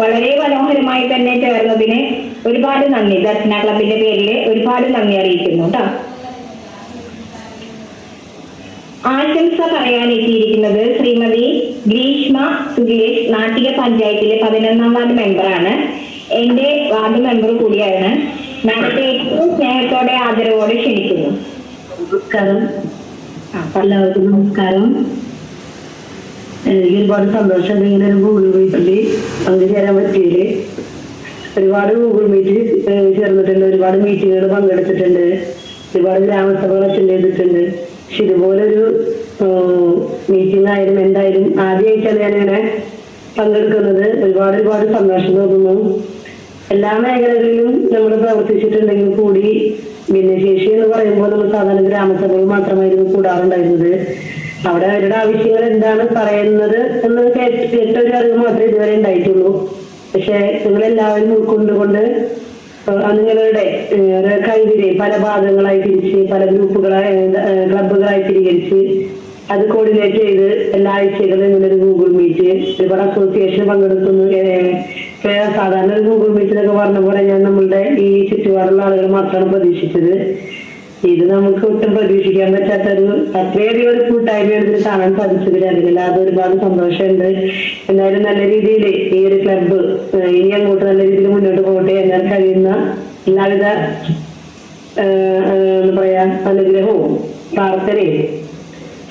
വളരെ മനോഹരമായി തന്നെ ചേർന്നതിന് ഒരുപാട് നന്ദി. ദർശന ക്ലബിന്റെ പേരിൽ ഒരുപാട് നന്ദി അറിയിക്കുന്നു കേട്ടോ. ആശംസ പറയാൻ എത്തിയിരിക്കുന്നത് ശ്രീമതി ഗ്രീഷ്മ സുഗേഷ്, നാട്ടിക പഞ്ചായത്തിലെ 11ാം വാർഡ് മെമ്പറാണ്. എന്റെ വാർഡ് മെമ്പർ കൂടിയാണ്. മാഡത്തെ ഏറ്റവും സ്നേഹത്തോടെ ആദരവോടെ ക്ഷണിക്കുന്നു. നമസ്കാരം, എല്ലാവർക്കും നമസ്കാരം. എനിക്ക് ഒരുപാട് സന്തോഷമുണ്ട് ഇങ്ങനെ ഒരു ഗൂഗിൾ മീറ്റിൽ പങ്കുചേരാൻ പറ്റിയില്. ഒരുപാട് ഗൂഗിൾ മീറ്റ് ചേർന്നിട്ടുണ്ട്, ഒരുപാട് മീറ്റിങ്ങുകൾ പങ്കെടുത്തിട്ടുണ്ട്, ഒരുപാട് ഗ്രാമസഭകൾ അറ്റൻഡ് ചെയ്തിട്ടുണ്ട്. പക്ഷെ ഇതുപോലൊരു മീറ്റിംഗ് ആയാലും എന്തായാലും ആദ്യമായിട്ടാണ് ഞാനിങ്ങനെ പങ്കെടുക്കുന്നത്. ഒരുപാട് സന്തോഷം തോന്നുന്നു. എല്ലാ മേഖലകളിലും നമ്മൾ പ്രവർത്തിച്ചിട്ടുണ്ടെങ്കിൽ കൂടി ഭിന്നശേഷി എന്ന് പറയുമ്പോൾ നമ്മൾ സാധാരണ ഗ്രാമസഭകൾ മാത്രമായിരുന്നു കൂടാറുണ്ടായിരുന്നത്. അവിടെ അവരുടെ ആവശ്യങ്ങൾ എന്താണ് പറയുന്നത് എന്ന് കേട്ടൊരു അറിവ് മാത്രമേ ഇതുവരെ ഉണ്ടായിട്ടുള്ളൂ. പക്ഷെ നിങ്ങളെല്ലാവരും ഉൾക്കൊണ്ടുകൊണ്ട് നിങ്ങളുടെ കഴിവിനെ പല ഭാഗങ്ങളായി തിരിച്ച്, പല ക്ലബുകളായി തിരികരിച്ച് അത് കോർഡിനേറ്റ് ചെയ്ത് എല്ലാ ആഴ്ചകളും ഇങ്ങനൊരു ഗൂഗിൾ മീറ്റ്, ഒരുപാട് അസോസിയേഷൻ പങ്കെടുക്കുന്നു. സാധാരണ ഒരു ഗൂഗിൾ മീറ്റിലൊക്കെ പറഞ്ഞ പോലെ ഞാൻ നമ്മളുടെ ഈ ചുറ്റുപാടുള്ള ആളുകൾ മാത്രമാണ് പ്രതീക്ഷിച്ചത്. ഇത് നമുക്ക് ഒട്ടും പ്രതീക്ഷിക്കാൻ പറ്റാത്തൊരു അത്രയധികം ഒരു കൂട്ടായ്മയാണ് ഇതിൽ കാണാൻ സാധിച്ചതിൽ അതിനല്ലാതെ ഒരുപാട് സന്തോഷമുണ്ട്. എന്തായാലും നല്ല രീതിയിൽ ഈ ഒരു ക്ലബ്ബ് ഇനി അങ്ങോട്ട് നല്ല രീതിയിൽ മുന്നോട്ട് പോകട്ടെ. എന്നാൽ കഴിയുന്ന എല്ലാവിധ എന്താ പറയാ അനുഗ്രഹവും പ്രാർത്ഥനയും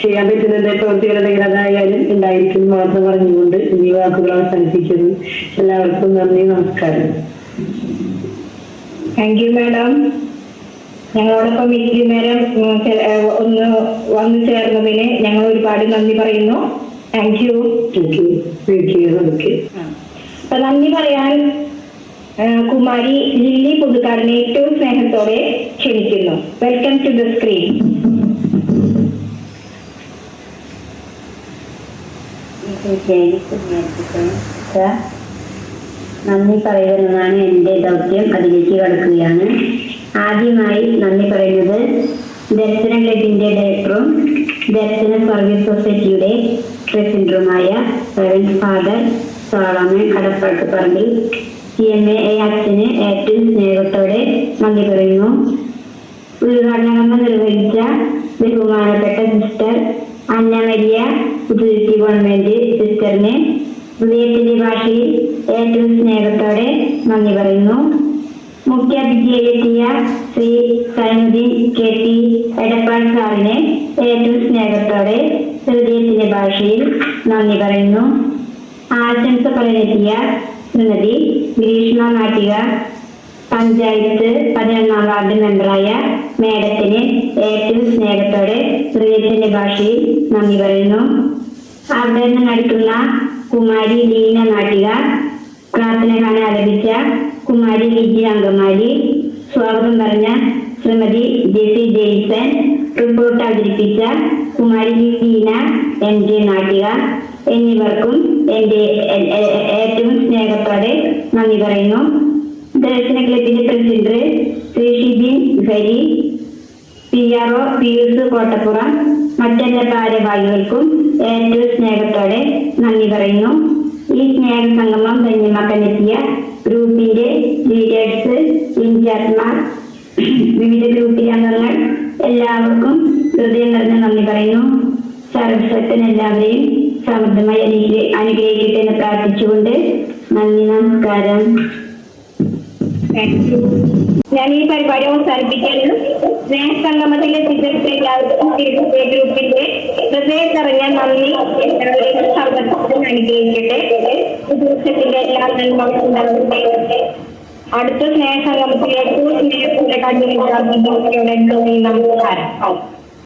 ചെയ്യാൻ പറ്റുന്ന പ്രവൃത്തികളുണ്ടെങ്കിൽ അതായാലും ഉണ്ടായിരിക്കും മാത്രം പറഞ്ഞുകൊണ്ട് ഈ വാക്കുകൾ അവസാനിപ്പിക്കുന്നു. എല്ലാവർക്കും നന്ദി, നമസ്കാരം. Thank you madam. ഞങ്ങളോടൊപ്പം ഇത്തിരി നേരം ഒന്ന് വന്നു ചേർന്നതിന് ഞങ്ങൾ ഒരുപാട് നന്ദി പറയുന്നു. Thank you. അപ്പൊ നന്ദി പറയാൻ കുമാരി ലില്ലി പുതുക്കാടിനെ ഏറ്റവും സ്നേഹത്തോടെ ക്ഷണിക്കുന്നു. Welcome to the screen. നന്ദി പറയുന്നതാണ് എൻ്റെ ദൗത്യം. അതിലേക്ക് കടക്കുകയാണ്. ആദ്യമായി നന്ദി പറയുന്നത് ദർശന ക്ലബിന്റെ ഡയറക്ടറും ദർശന സർവീസ് സൊസൈറ്റിയുടെ പ്രസിഡന്റുമായ റവറൻഡ് ഫാദർ സോളമൻ കടപ്പാട്ട് പറമ്പിൽ CMA അച്ഛന് ഏറ്റവും സ്നേഹത്തോടെ നന്ദി പറയുന്നു. ഉദ്ഘാടനം നിർവഹിച്ച ബഹുമാനപ്പെട്ട sister Anna Maria Puthuruthy government സിസ്റ്ററിന് ഹൃദയത്തിന്റെ ഭാഷയിൽ ഏറ്റവും സ്നേഹത്തോടെ നന്ദി പറയുന്നു. മുഖ്യാതിഥിയെത്തിയ ശ്രീ സൈനുദ്ദീൻ KP എടപ്പാൾ സാറിന് ഏറ്റവും സ്നേഹത്തോടെ ഹൃദയത്തിന്റെ ഭാഷയിൽ നന്ദി പറയുന്നു. ആശംസ പറയാനെത്തിയ ശ്രീമതി ഗ്രീഷ്മ നാട്ടിക പഞ്ചായത്ത് 11ാം വാർഡ് മെമ്പറായ മേഡത്തിന് ഏറ്റവും സ്നേഹത്തോടെ ഹൃദയത്തിന്റെ ഭാഷയിൽ നന്ദി പറയുന്നു. അവിടെ നിന്ന് നടക്കുന്ന കുമാരി ലീന നാട്ടിക പ്രാർത്ഥന കാണാൻ ആലപിച്ച കുമാരി വിജയ അങ്കമാലി, സ്വാഗതം പറഞ്ഞ ശ്രീമതി ജെസി ജെയ്സൺ, റിപ്പോർട്ട് അവതരിപ്പിച്ച കുമാരി ലീന MJ നാട്ടിക എന്നിവർക്കും എന്റെ ഏറ്റവും സ്നേഹത്തോടെ നന്ദി പറയുന്നു. ദർശന ക്ലബിന്റെ president Shri Shibin Hari, PRO Pius Kottappuram, മറ്റെല്ലാ ഭാരവാഹികൾക്കും ഏറ്റവും സ്നേഹത്തോടെ നന്ദി പറയുന്നു. ഈ സ്നേഹ സംഗമം ധന്യമാക്കാനെത്തിയ ഗ്രൂപ്പിന്റെ ലീഡേഴ്സ്, ഇൻചാർജ്മാർ, വിവിധ ഗ്രൂപ്പിലെ അംഗങ്ങൾ എല്ലാവർക്കും ഹൃദയം നിറഞ്ഞ നന്ദി പറയുന്നു. സർവശക്തൻ എല്ലാവരെയും സമൃദ്ധമായി അനുഗ്രഹിക്കട്ടെ എന്ന് പ്രാർത്ഥിച്ചുകൊണ്ട് നന്ദി, നമസ്കാരം. ഞാൻ ഈ പരിപാടി അവസാനിപ്പിക്കുന്നു. സ്നേഹസംഗമത്തിലെ ഗ്രൂപ്പിന്റെ ഹൃദയം നിറഞ്ഞ നന്ദി എല്ലാവരെയും സമൃദ്ധം അനുഗ്രഹിക്കട്ടെ. ദിവസത്തിന്റെ എല്ലാ നന്മകളും ഉണ്ടാകട്ടെ. അടുത്ത സ്നേഹസംഗമത്തിലേക്ക് സ്നേഹത്തിന്റെ കണ്ണുകൾ നമസ്കാരം.